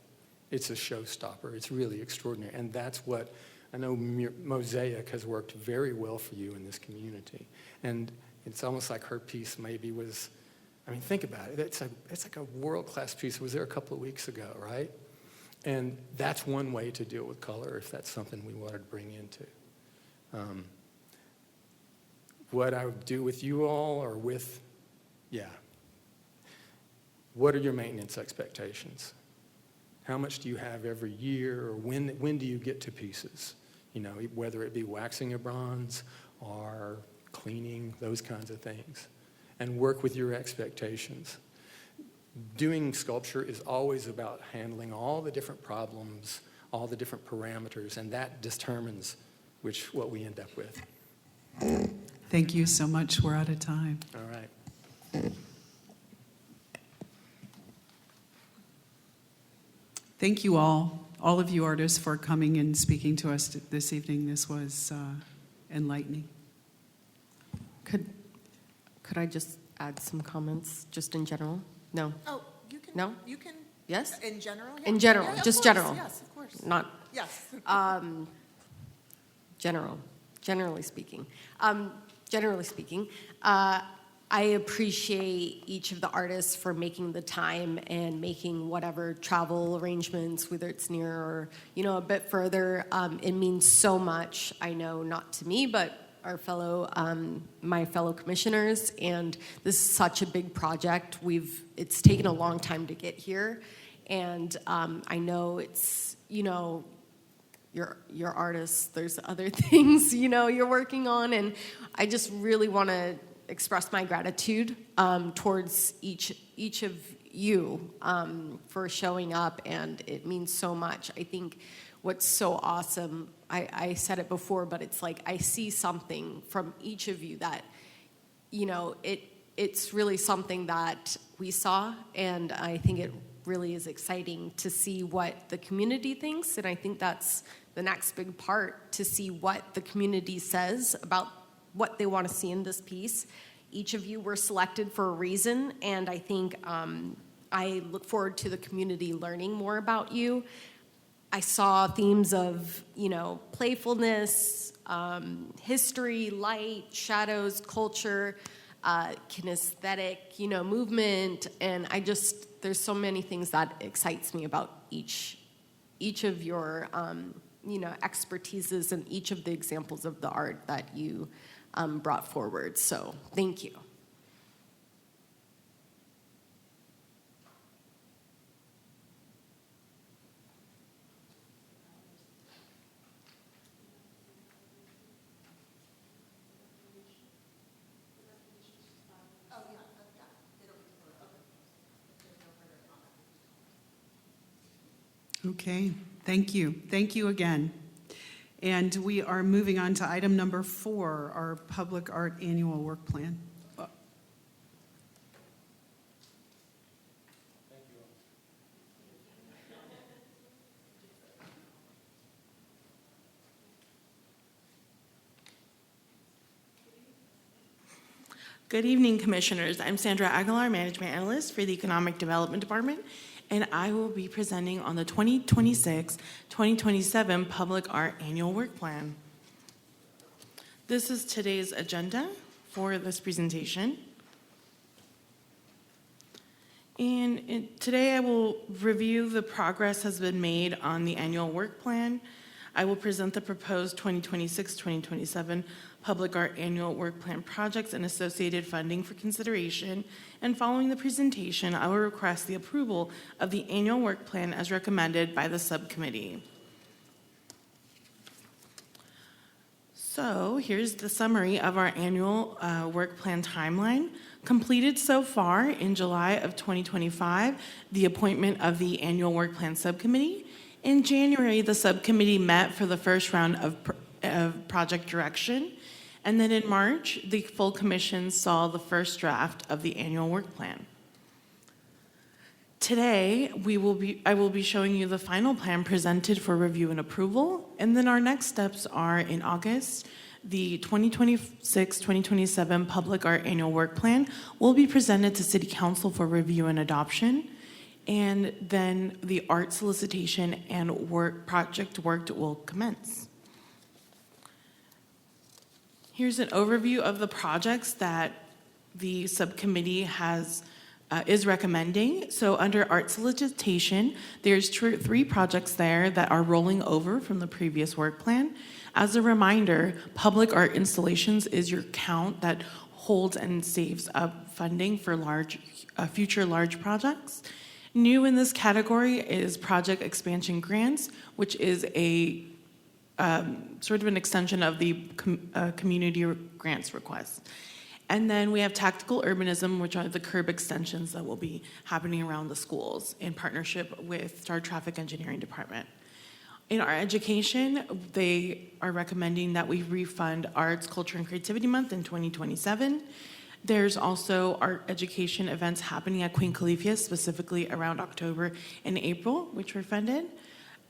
It's a showstopper. It's really extraordinary. And that's what I know Mosaic has worked very well for you in this community. And it's almost like her piece maybe was, I mean, think about it. It's like a world-class piece. It was there a couple of weeks ago, right? And that's one way to deal with color if that's something we wanted to bring into. What I would do with you all or with, what are your maintenance expectations? How much do you have every year, or when do you get to pieces? You know, whether it be waxing a bronze or cleaning, those kinds of things. And work with your expectations. Doing sculpture is always about handling all the different problems, all the different parameters, and that determines what we end up with. Thank you so much. We're out of time. All right. Thank you all of you artists, for coming and speaking to us this evening. This was enlightening. Could I just add some comments, just in general? No? Oh, you can. No? You can. Yes? In general? Yeah. In general, Yeah, of just course. general. Yes, of course. Not, Yes. generally speaking. I appreciate each of the artists for making the time and making whatever travel arrangements, whether it's near or, a bit further. It means so much, I know, not to me, but my fellow commissioners, and this is such a big project. It's taken a long time to get here, and I know it's, your artists, there's other things, you're working on, and I just really want to express my gratitude towards each of you for showing up, and it means so much. I think what's so awesome, I said it before, but it's like I see something from each of you that, it's really something that we saw, and I think it really is exciting to see what the community thinks, and I think that's the next big part, to see what the community says about what they want to see in this piece. Each of you were selected for a reason, and I think I look forward to the community learning more about you. I saw themes of, playfulness, history, light, shadows, culture, kinesthetic, movement, and there's so many things that excites me about each of your, expertises and each of the examples of the art that you brought forward. So thank you. Okay, thank you. Thank you again. And we are moving on to item number 4, our public art annual work plan. Good evening, Commissioners. I'm Sandra Aguilar, Management Analyst for the Economic Development Department, and I will be presenting on the 2026-2027 Public Art Annual Work Plan. This is today's agenda for this presentation. And today I will review the progress has been made on the annual work plan. I will present the proposed 2026-2027 Public Art Annual Work Plan projects and associated funding for consideration. And following the presentation, I will request the approval of the annual work plan as recommended by the subcommittee. So here's the summary of our annual work plan timeline. Completed so far in July of 2025, the appointment of the annual work plan subcommittee. In January, the subcommittee met for the first round of project direction. And then in March, the full commission saw the first draft of the annual work plan. Today, I will be showing you the final plan presented for review and approval. And then our next steps are in August, the 2026-2027 Public Art Annual Work Plan will be presented to City Council for review and adoption. And then the art solicitation and project work will commence. Here's an overview of the projects that the subcommittee is recommending. So under art solicitation, there's three projects there that are rolling over from the previous work plan. As a reminder, public art installations is your account that holds and saves up funding for future large projects. New in this category is project expansion grants, which is a sort of an extension of the community grants request. And then we have tactical urbanism, which are the curb extensions that will be happening around the schools in partnership with our traffic engineering department. In our education, they are recommending that we refund Arts, Culture, and Creativity Month in 2027. There's also art education events happening at Queen Califia, specifically around October and April, which were funded.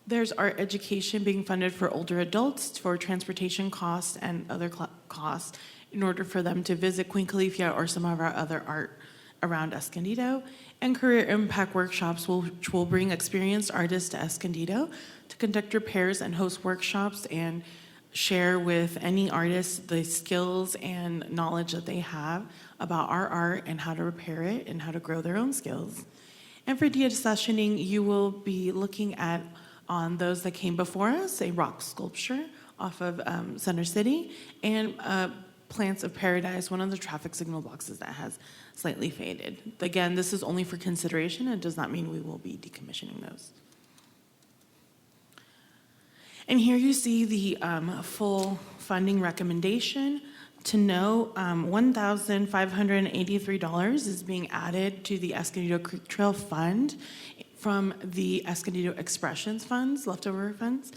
There's art education being funded for older adults for transportation costs and other costs in order for them to visit Queen Califia or some of our other art around Escondido. And career impact workshops which will bring experienced artists to Escondido to conduct repairs and host workshops and share with any artists the skills and knowledge that they have about our art and how to repair it and how to grow their own skills. And for de-accessioning, you will be looking at, on those that came before us, a rock sculpture off of Center City, and Plants of Paradise, one of the traffic signal boxes that has slightly faded. Again, this is only for consideration. It does not mean we will be decommissioning those. And here you see the full funding recommendation. To note, $1,583 is being added to the Escondido Creek Trail Fund from the Escondido Expressions funds, leftover funds.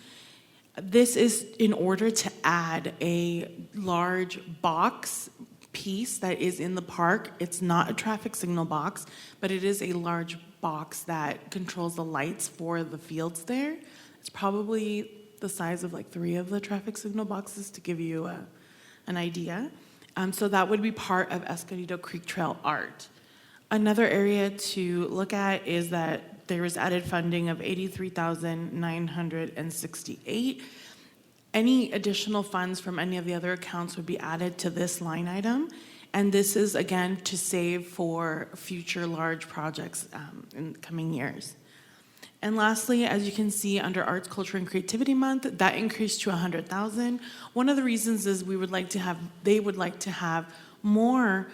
This is in order to add a large box piece that is in the park. It's not a traffic signal box, but it is a large box that controls the lights for the fields there. It's probably the size of like 3 of the traffic signal boxes to give you an idea. So that would be part of Escondido Creek Trail art. Another area to look at is that there is added funding of $83,968. Any additional funds from any of the other accounts would be added to this line item. And this is, again, to save for future large projects in the coming years. And lastly, as you can see under Arts, Culture, and Creativity Month, that increased to $100,000. One of the reasons is they would like to have more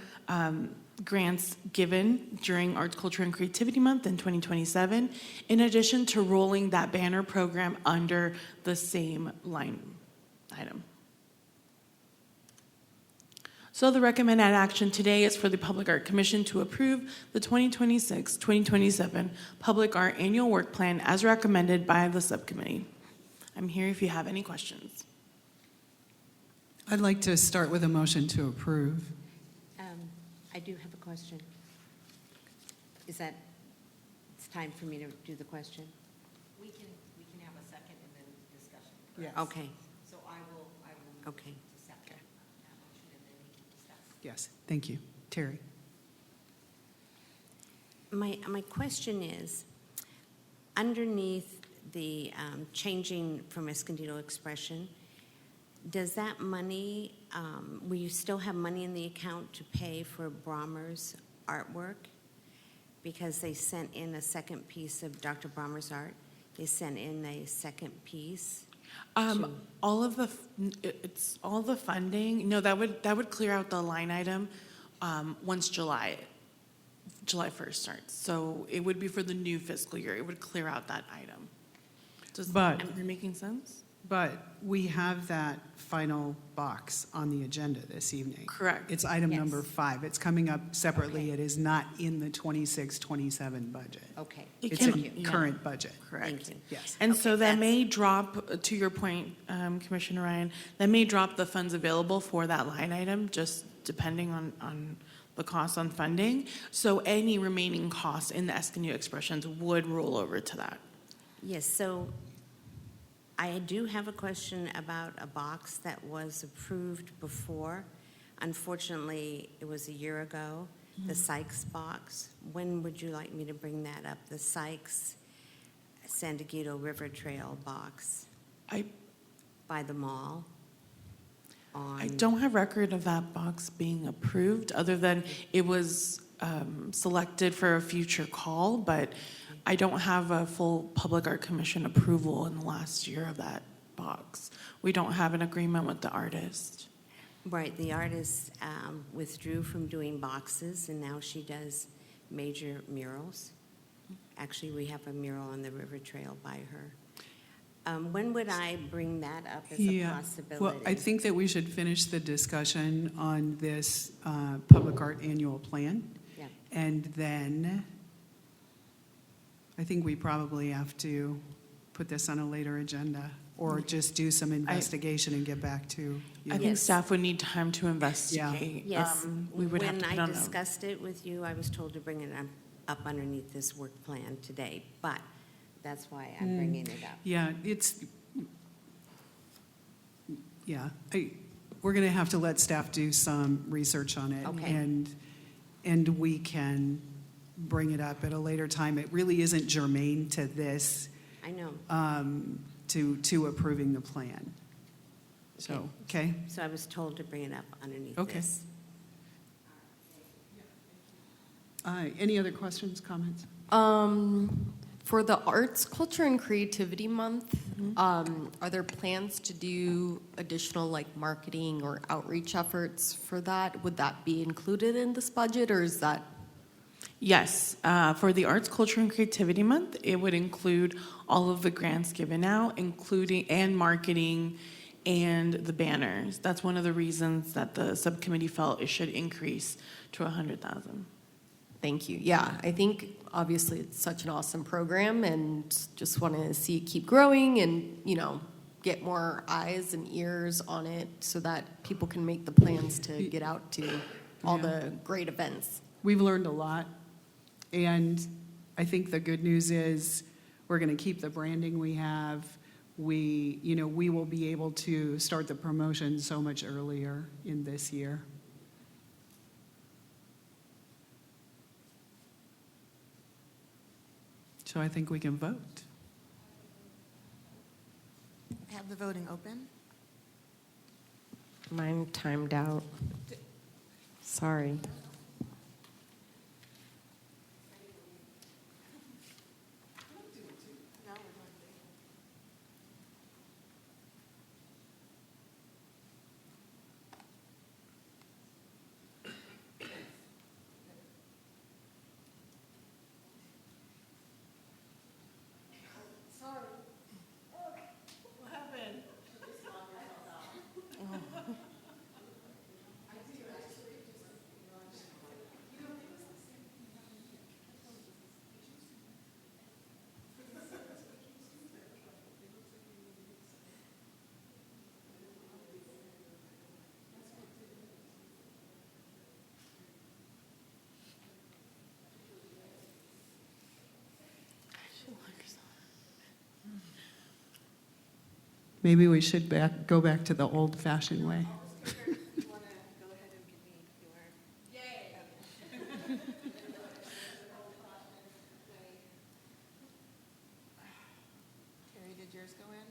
grants given during Arts, Culture, and Creativity Month in 2027, in addition to rolling that banner program under the same line item. So the recommended action today is for the Public Art Commission to approve the 2026-2027 Public Art Annual Work Plan as recommended by the subcommittee. I'm here if you have any questions. I'd like to start with a motion to approve. I do have a question. It's time for me to do the question? We can have a second and then discussion. Yes. Okay, So I will okay. move to second that motion and then we can discuss. Yes, thank you. Terry? My question is, underneath the changing from Escondido Expression, does that money, will you still have money in the account to pay for Brommer's artwork? Because they sent in a second piece of Dr. Brommer's art. They sent in a second piece. All the funding. No, that would clear out the line item once July 1st starts. So it would be for the new fiscal year. It would clear out that item. Am I making sense? But we have that final box on the agenda this evening. Correct. It's item Yes. number 5. It's coming up separately. Okay. It is not in the 26-27 budget. Okay. It It's can- in yeah. current budget. Correct. Thank you. Yes. And so Okay, that that's- may drop, to your point, Commissioner Ryan, that may drop the funds available for that line item, just depending on the cost on funding. So any remaining costs in the Escondido expressions would roll over to that. Yes, so I do have a question about a box that was approved before. Unfortunately, it was a year ago, the Sykes box. When would you like me to bring that up? The Sykes Escondido River Trail box I by the mall? I don't have record of that box being approved, other than it was selected for a future call, but I don't have a full Public Art Commission approval in the last year of that box. We don't have an agreement with the artist. Right, the artist withdrew from doing boxes, and now she does major murals. Actually, we have a mural on the river trail by her. When would I bring that up as a possibility? Well, I think that we should finish the discussion on this Public Art Annual Plan. Yeah. And then I think we probably have to put this on a later agenda, or just do some investigation and get back to you. I think staff would need time to investigate. Yes, We would have to put when I on a- discussed it with you, I was told to bring it up underneath this work plan today, but that's why I'm bringing it up. Yeah, we're going to have to let staff do some research on it. Okay. And we can bring it up at a later time. It really isn't germane to this, I know. to approving the plan. So, okay? So I was told to bring it up underneath Okay. this. Any other questions, comments? For the Arts, Culture, and Creativity Month, are there plans to do additional like marketing or outreach efforts for that? Would that be included in this budget, or is that? Yes, for the Arts, Culture, and Creativity Month, it would include all of the grants given out, including, and marketing, and the banners. That's one of the reasons that the subcommittee felt it should increase to 100,000. Thank you. Yeah, I think obviously it's such an awesome program, and just want to see it keep growing and, get more eyes and ears on it so that people can make the plans to get out to all the great events. We've learned a lot, and I think the good news is we're going to keep the branding we have. We will be able to start the promotion so much earlier in this year. So I think we can vote. Have the voting open. Mine timed out. Sorry. Maybe we should go back to the old-fashioned way. Carrie, did yours go in?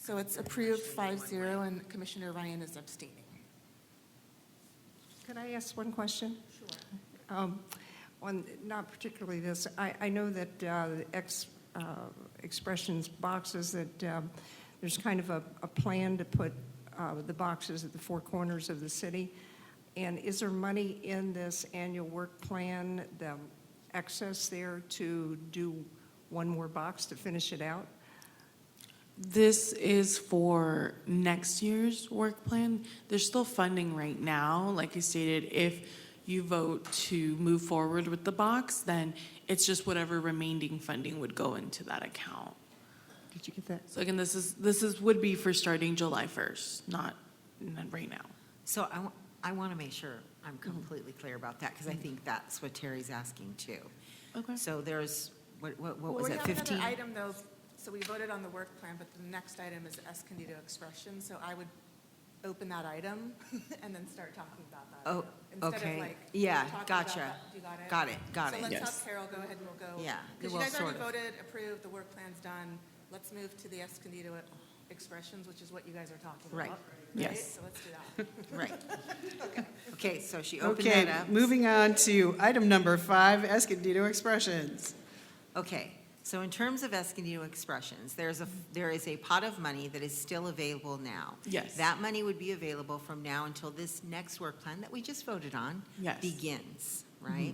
So it's approved 5-0, and Commissioner Ryan is abstaining. Could I ask one question? Sure. On, not particularly this, I know that the expressions boxes, that there's kind of a plan to put the boxes at the four corners of the city. And is there money in this annual work plan, the excess there, to do one more box to finish it out? This is for next year's work plan. There's still funding right now. Like I stated, if you vote to move forward with the box, then it's just whatever remaining funding would go into that account. Did you get that? So again, this would be for starting July 1st, not right now. So I want to make sure I'm completely clear about that, because I think that's what Terry's asking too. Okay. So there's, what Well, was we it, have 15? another item, though. So we voted on the work plan, but the next item is Escondido expression. So I would open that item and then start talking about that. Oh, item, instead okay. of like Yeah, talking about gotcha. that. You got it? Got it, got So it. let's Yes. have Carol go ahead and we'll go. Yeah, Because you well, guys already sort of. voted, approved, the work plan's done. Let's move to the Escondido expressions, which is what you guys are talking Right. about. Yes. So let's do that. Right. Okay, so she opened Okay, that up. moving on to item number 5, Escondido expressions. Okay, so in terms of Escondido expressions, there is a pot of money that is still available now. Yes. That money would be available from now until this next work plan that we just voted on Yes. begins, right?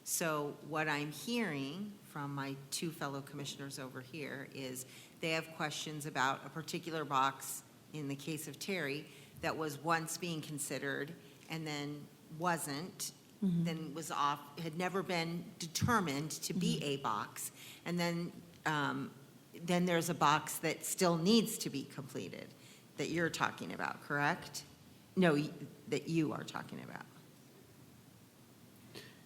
So what I'm hearing from my two fellow commissioners over here is they have questions about a particular box, in the case of Terry, that was once being considered and then wasn't, then was off, had never been determined to be a box. And then there's a box that still needs to be completed, that you're talking about, correct? No, that you are talking about.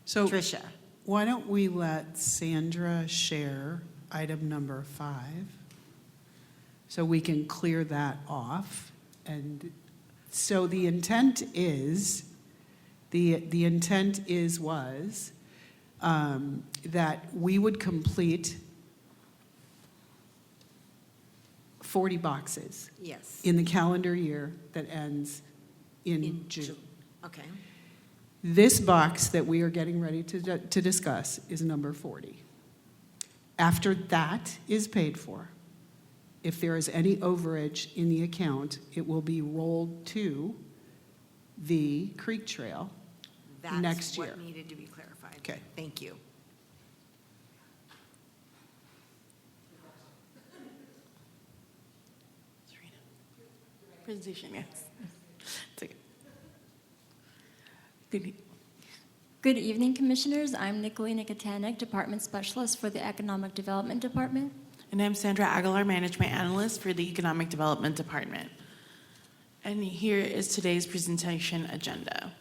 So Tricia. why don't we let Sandra share item number 5, so we can clear that off. And so the intent was that we would complete 40 boxes Yes. in the calendar year that ends in June. Okay. This box that we are getting ready to discuss is number 40. After that is paid for, if there is any overage in the account, it will be rolled to the Creek Trail next year. That's what needed to be clarified. Okay. Thank you. Presentation, yes. It's okay. Good. Good evening, Commissioners. I'm Nicolina Katanek, Department Specialist for the Economic Development Department. And I'm Sandra Aguilar, Management Analyst for the Economic Development Department. And here is today's presentation agenda.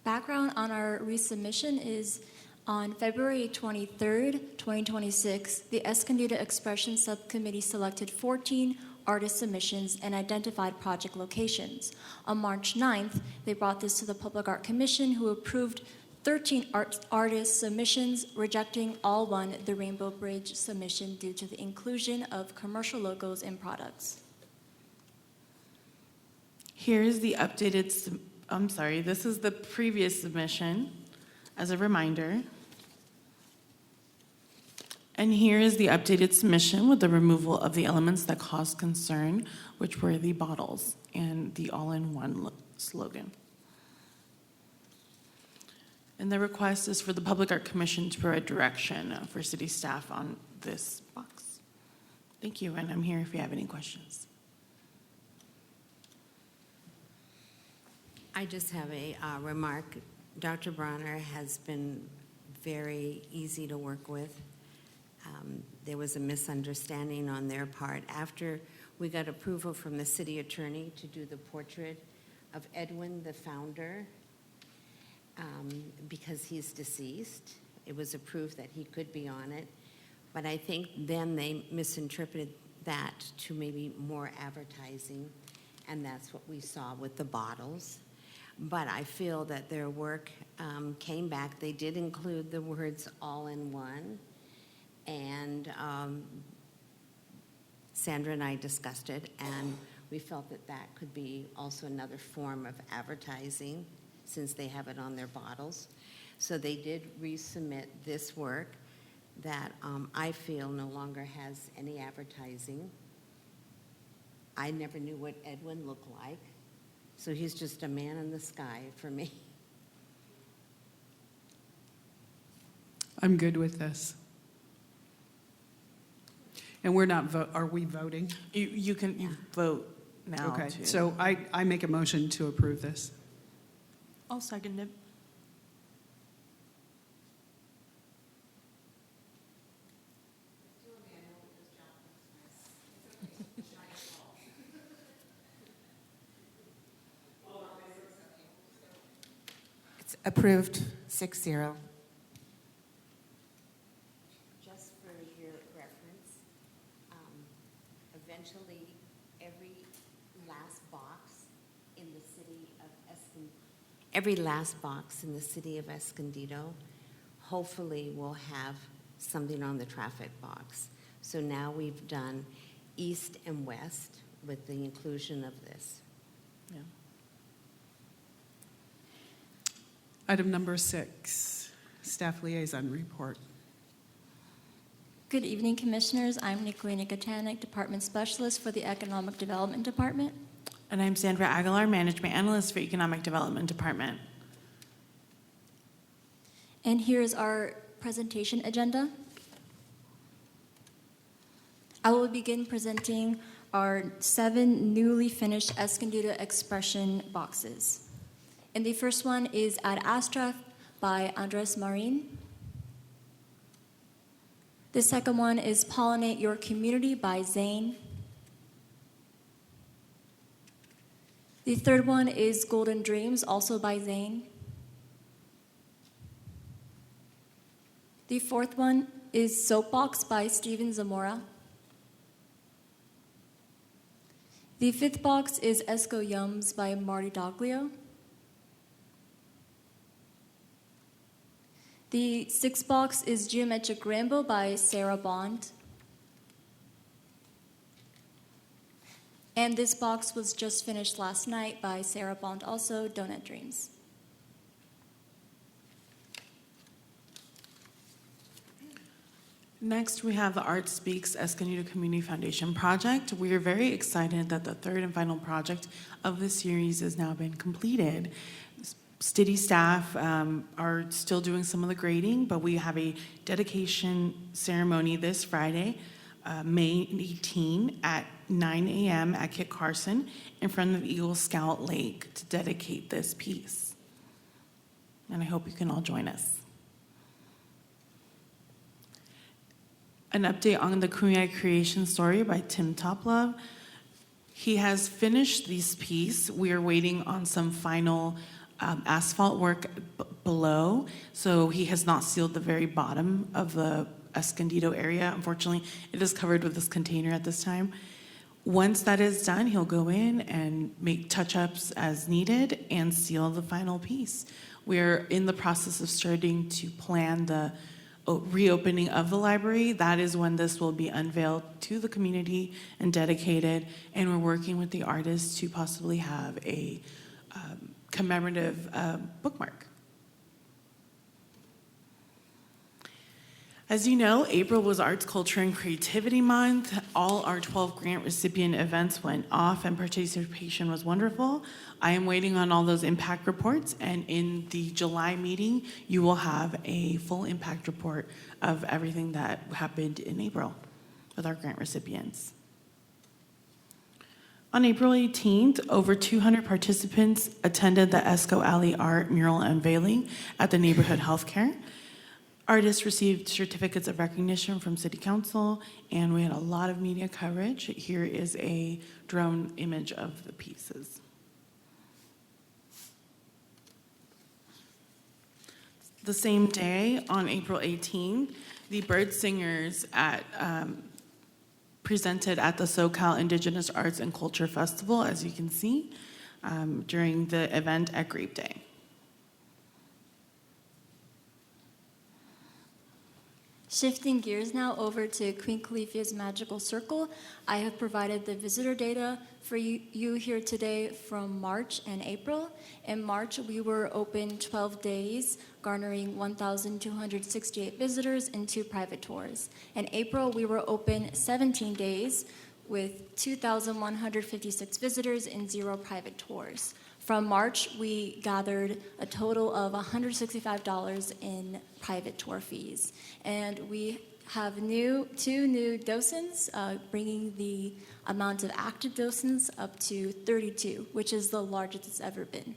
Background on our resubmission is on February 23rd, 2026, the Escondido Expression Subcommittee selected 14 artist submissions and identified project locations. On March 9th, they brought this to the Public Art Commission, who approved 13 artist submissions, rejecting all the Rainbow Bridge submission due to the inclusion of commercial logos in products. Here is the updated, this is the previous submission as a reminder. And here is the updated submission with the removal of the elements that caused concern, which were the bottles and the all-in-one slogan. And the request is for the Public Art Commission to provide direction for city staff on this box. Thank you, and I'm here if you have any questions. I just have a remark. Dr. Bronner has been very easy to work with. There was a misunderstanding on their part. After we got approval from the city attorney to do the portrait of Edwin, the founder, because he's deceased, it was approved that he could be on it. But I think then they misinterpreted that to maybe more advertising, and that's what we saw with the bottles. But I feel that their work came back. They did include the words all in one, And Sandra and I discussed it, and we felt that that could be also another form of advertising since they have it on their bottles. So they did resubmit this work that I feel no longer has any advertising. I never knew what Edwin looked like, so he's just a man in the sky for me. I'm good with this. And we're not, are we voting? You can vote now. Okay, too. so I make a motion to approve this. I'll second it. It's approved, 6-0. Just for your reference, eventually, every last box in the city of Escondido, hopefully will have something on the traffic box. So now we've done east and west with the inclusion of this. Yeah. Item number 6, staff liaison report. Good evening, Commissioners. I'm Nicolina Katanik, Department Specialist for the Economic Development Department. And I'm Sandra Aguilar, Management Analyst for Economic Development Department. And here's our presentation agenda. I will begin presenting our 7 newly finished Escondido expression boxes. And the first one is Ad Astra by Andres Marin. The second one is Pollinate Your Community by Zane. The third one is Golden Dreams, also by Zane. The fourth one is Soapbox by Steven Zamora. The fifth box is Esco Yums by Marty Doglio. The sixth box is Geometric Rainbow by Sarah Bond. And this box was just finished last night by Sarah Bond also, Donut Dreams. Next, we have the Art Speaks Escondido Community Foundation project. We are very excited that the third and final project of this series has now been completed. City staff are still doing some of the grading, but we have a dedication ceremony this Friday, May 18 at 9 a.m. at Kit Carson in front of Eagle Scout Lake to dedicate this piece. And I hope you can all join us. An update on the Kumeyaay Creation Story by Tim Toplove. He has finished this piece. We are waiting on some final asphalt work below, so he has not sealed the very bottom of the Escondido area. Unfortunately, it is covered with this container at this time. Once that is done, he'll go in and make touch-ups as needed and seal the final piece. We're in the process of starting to plan the reopening of the library. That is when this will be unveiled to the community and dedicated, and we're working with the artists to possibly have a commemorative bookmark. As you know, April was Arts, Culture, and Creativity Month. All our 12 grant recipient events went off and participation was wonderful. I am waiting on all those impact reports, and in the July meeting, you will have a full impact report of everything that happened in April with our grant recipients. On April 18th, over 200 participants attended the Esco Alley Art mural unveiling at the Neighborhood Healthcare. Artists received certificates of recognition from City Council, and we had a lot of media coverage. Here is a drone image of the pieces. The same day, on April 18th, the Bird Singers presented at the SoCal Indigenous Arts and Culture Festival, as you can see, during the event at Grape Day. Shifting gears now over to Queen Califia's Magical Circle, I have provided the visitor data for you here today from March and April. In March, we were open 12 days, garnering 1,268 visitors and 2 private tours. In April, we were open 17 days with 2,156 visitors and 0 private tours. From March, we gathered a total of $165 in private tour fees. And we have 2 new docents, bringing the amount of active docents up to 32, which is the largest it's ever been.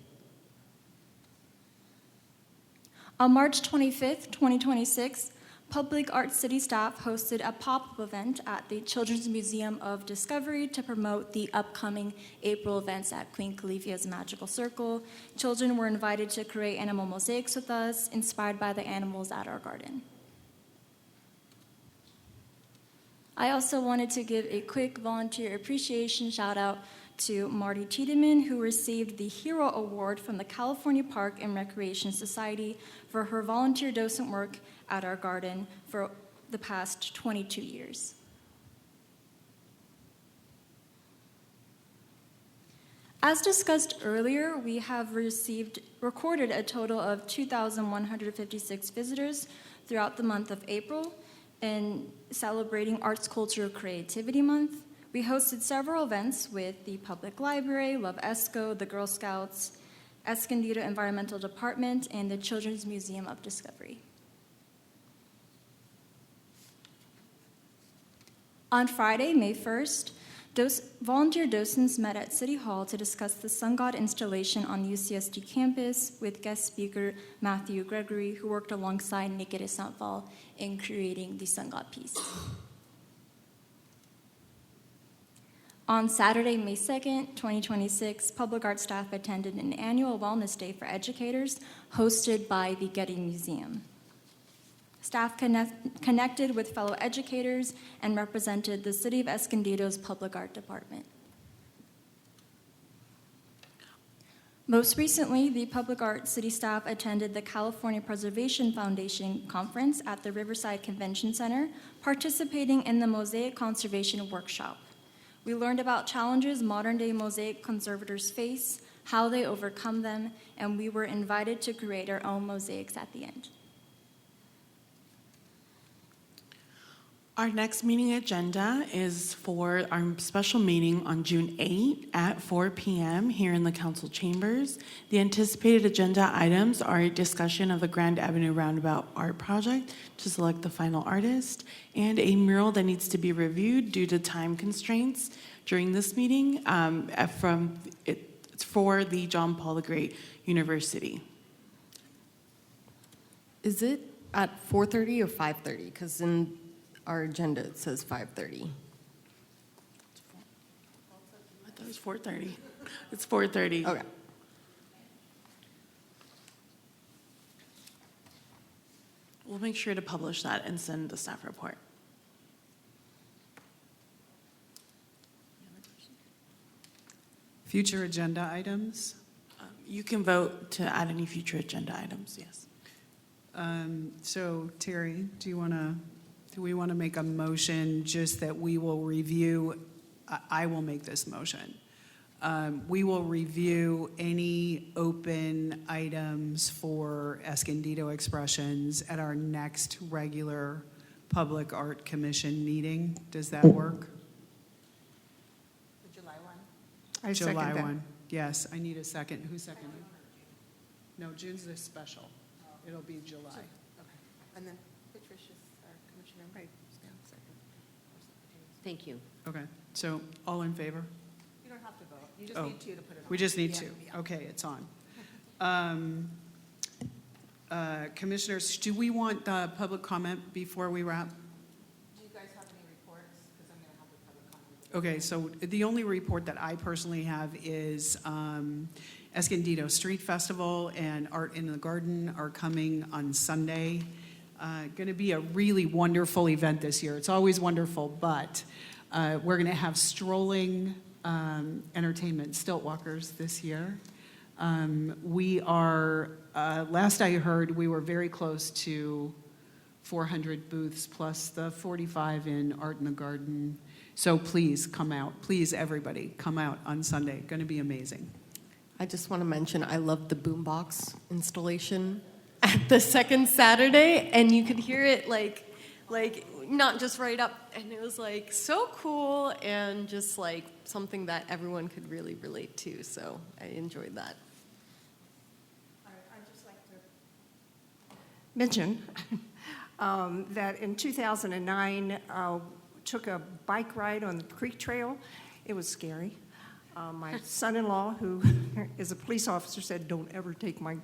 On March 25th, 2026, Public Art City staff hosted a pop-up event at the Children's Museum of Discovery to promote the upcoming April events at Queen Califia's Magical Circle. Children were invited to create animal mosaics with us, inspired by the animals at our garden. I also wanted to give a quick volunteer appreciation shout out to Marty Tiedemann, who received the Hero Award from the California Park and Recreation Society for her volunteer docent work at our garden for the past 22 years. As discussed earlier, we have recorded a total of 2,156 visitors throughout the month of April in celebrating Arts, Culture, Creativity Month. We hosted several events with the Public Library, Love Esco, the Girl Scouts, Escondido Environmental Department, and the Children's Museum of Discovery. On Friday, May 1st, volunteer docents met at City Hall to discuss the Sun God installation on UCSD campus with guest speaker Matthew Gregory, who worked alongside Nikki de Saint-Val in creating the Sun God piece. On Saturday, May 2nd, 2026, Public Art staff attended an annual wellness day for educators hosted by the Getty Museum. Staff connected with fellow educators and represented the City of Escondido's Public Art Department. Most recently, the Public Art City staff attended the California Preservation Foundation Conference at the Riverside Convention Center, participating in the Mosaic Conservation Workshop. We learned about challenges modern-day mosaic conservators face, how they overcome them, and we were invited to create our own mosaics at the end. Our next meeting agenda is for our special meeting on June 8 at 4 p.m. here in the council chambers. The anticipated agenda items are a discussion of the Grand Avenue Roundabout art project to select the final artist, and a mural that needs to be reviewed due to time constraints during this meeting. It's for the John Paul the Great University. Is it at 4:30 or 5:30? Because in our agenda, it says 5:30. I thought it was 4:30. It's 4:30. Okay. We'll make sure to publish that and send the staff report. Future agenda items? You can vote to add any future agenda items, yes. So Terry, do we want to make a motion just that we will review, I will make this motion. We will review any open items for Escondido Expressions at our next regular Public Art Commission meeting. Does that work? The July one. I second July that. 1. Yes, I need a second. Who seconded? No, June's the special. It'll be July. Okay. And then Patricia's our commissioner. Right. Thank you. Okay, so all in favor? You don't have to vote. You just Oh, need 2 to put it on. We just need Yeah, two. yeah. Okay, it's on. Commissioners, do we want public comment before we wrap? Do you guys have any reports? Because I'm going to have the public comment. Okay, so the only report that I personally have is Escondido Street Festival and Art in the Garden are coming on Sunday. Going to be a really wonderful event this year. It's always wonderful, but we're going to have strolling entertainment, stilt walkers this year. We are, last I heard, we were very close to 400 booths, plus the 45 in Art in the Garden. So please come out. Please, everybody, come out on Sunday. Going to be amazing. I just want to mention, I love the boombox installation at the second Saturday, and you could hear it like not just right up, and it was like so cool and just like something that everyone could really relate to. So I enjoyed that. I'd just like to mention that in 2009, took a bike ride on the Creek Trail. It was scary. My son-in-law, who is a police officer, said, "Don't ever take my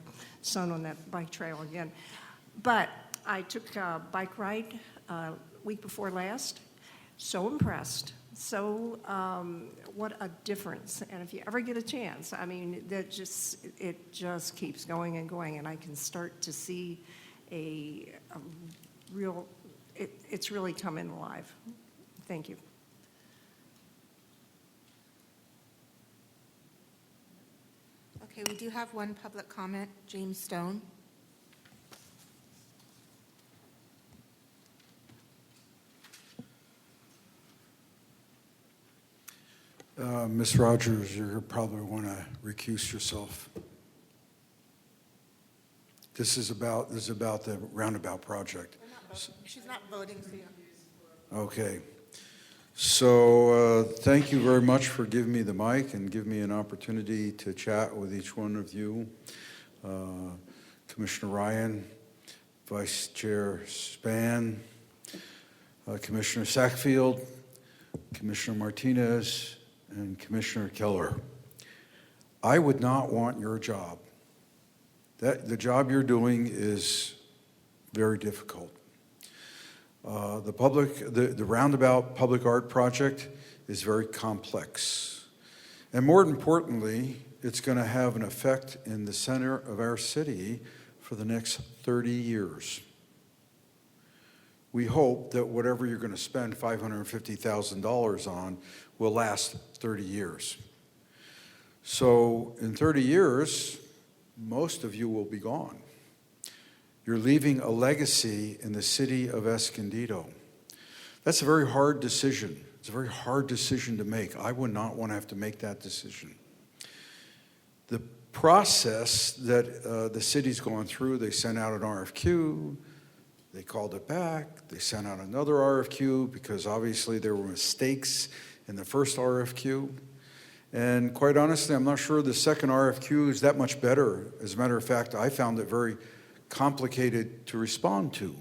son on that bike trail again." But I took a bike ride week before last. So impressed. So what a difference. And if you ever get a chance, I mean, it just keeps going and going, and I can start to see a real, it's really coming alive. Thank you. Okay, we do have one public comment, James Stone. Ms. Rogers, you probably want to recuse yourself. This is about the roundabout project. She's not voting for you. Okay. So thank you very much for giving me the mic and giving me an opportunity to chat with each one of you. Commissioner Ryan, Vice Chair Span, Commissioner Sackfield, Commissioner Martinez, and Commissioner Keller. I would not want your job. The job you're doing is very difficult. The roundabout public art project is very complex. And more importantly, it's going to have an effect in the center of our city for the next 30 years. We hope that whatever you're going to spend $550,000 on will last 30 years. So in 30 years, most of you will be gone. You're leaving a legacy in the city of Escondido. That's a very hard decision. It's a very hard decision to make. I would not want to have to make that decision. The process that the city's gone through, they sent out an RFQ, they called it back, they sent out another RFQ because obviously there were mistakes in the first RFQ. And quite honestly, I'm not sure the second RFQ is that much better. As a matter of fact, I found it very complicated to respond to.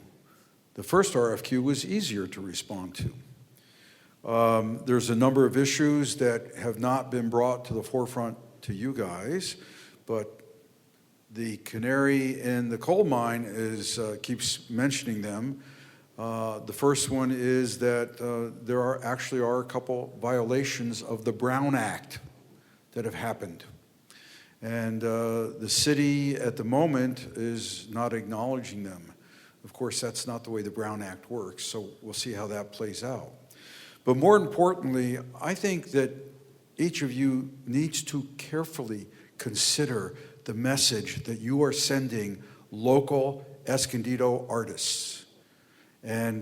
The first RFQ was easier to respond to. There's a number of issues that have not been brought to the forefront to you guys, but the canary in the coal mine keeps mentioning them. The first one is that there actually are a couple violations of the Brown Act that have happened. And the city at the moment is not acknowledging them. Of course, that's not the way the Brown Act works, so we'll see how that plays out. But more importantly, I think that each of you needs to carefully consider the message that you are sending local Escondido artists. And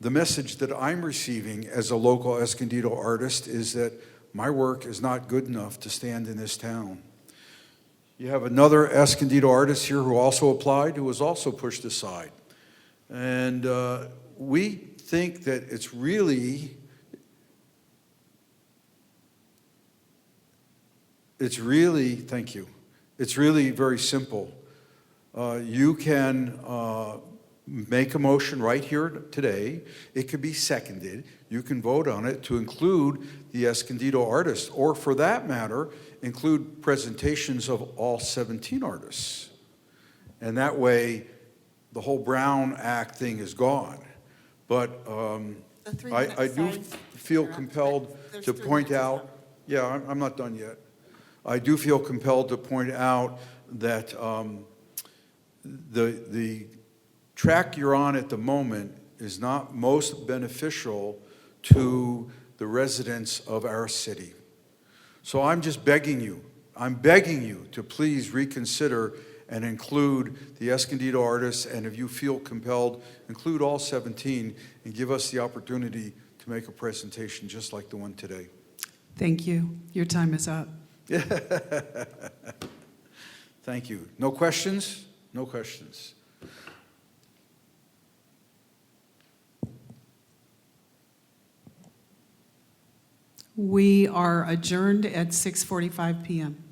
the message that I'm receiving as a local Escondido artist is that my work is not good enough to stand in this town. You have another Escondido artist here who also applied, who was also pushed aside. And we think that it's really thank you. It's really very simple. You can make a motion right here today. It could be seconded. You can vote on it to include the Escondido artists, or for that matter, include presentations of all 17 artists. And that way, the whole Brown Act thing is gone. But I do feel compelled to point out, yeah, I'm not done yet. I do feel compelled to point out that the track you're on at the moment is not most beneficial to the residents of our city. So I'm just begging you to please reconsider and include the Escondido artists, and if you feel compelled, include all 17 and give us the opportunity to make a presentation just like the one today. Thank you. Your time is up. Thank you. No questions? No questions. We are adjourned at 6:45 p.m.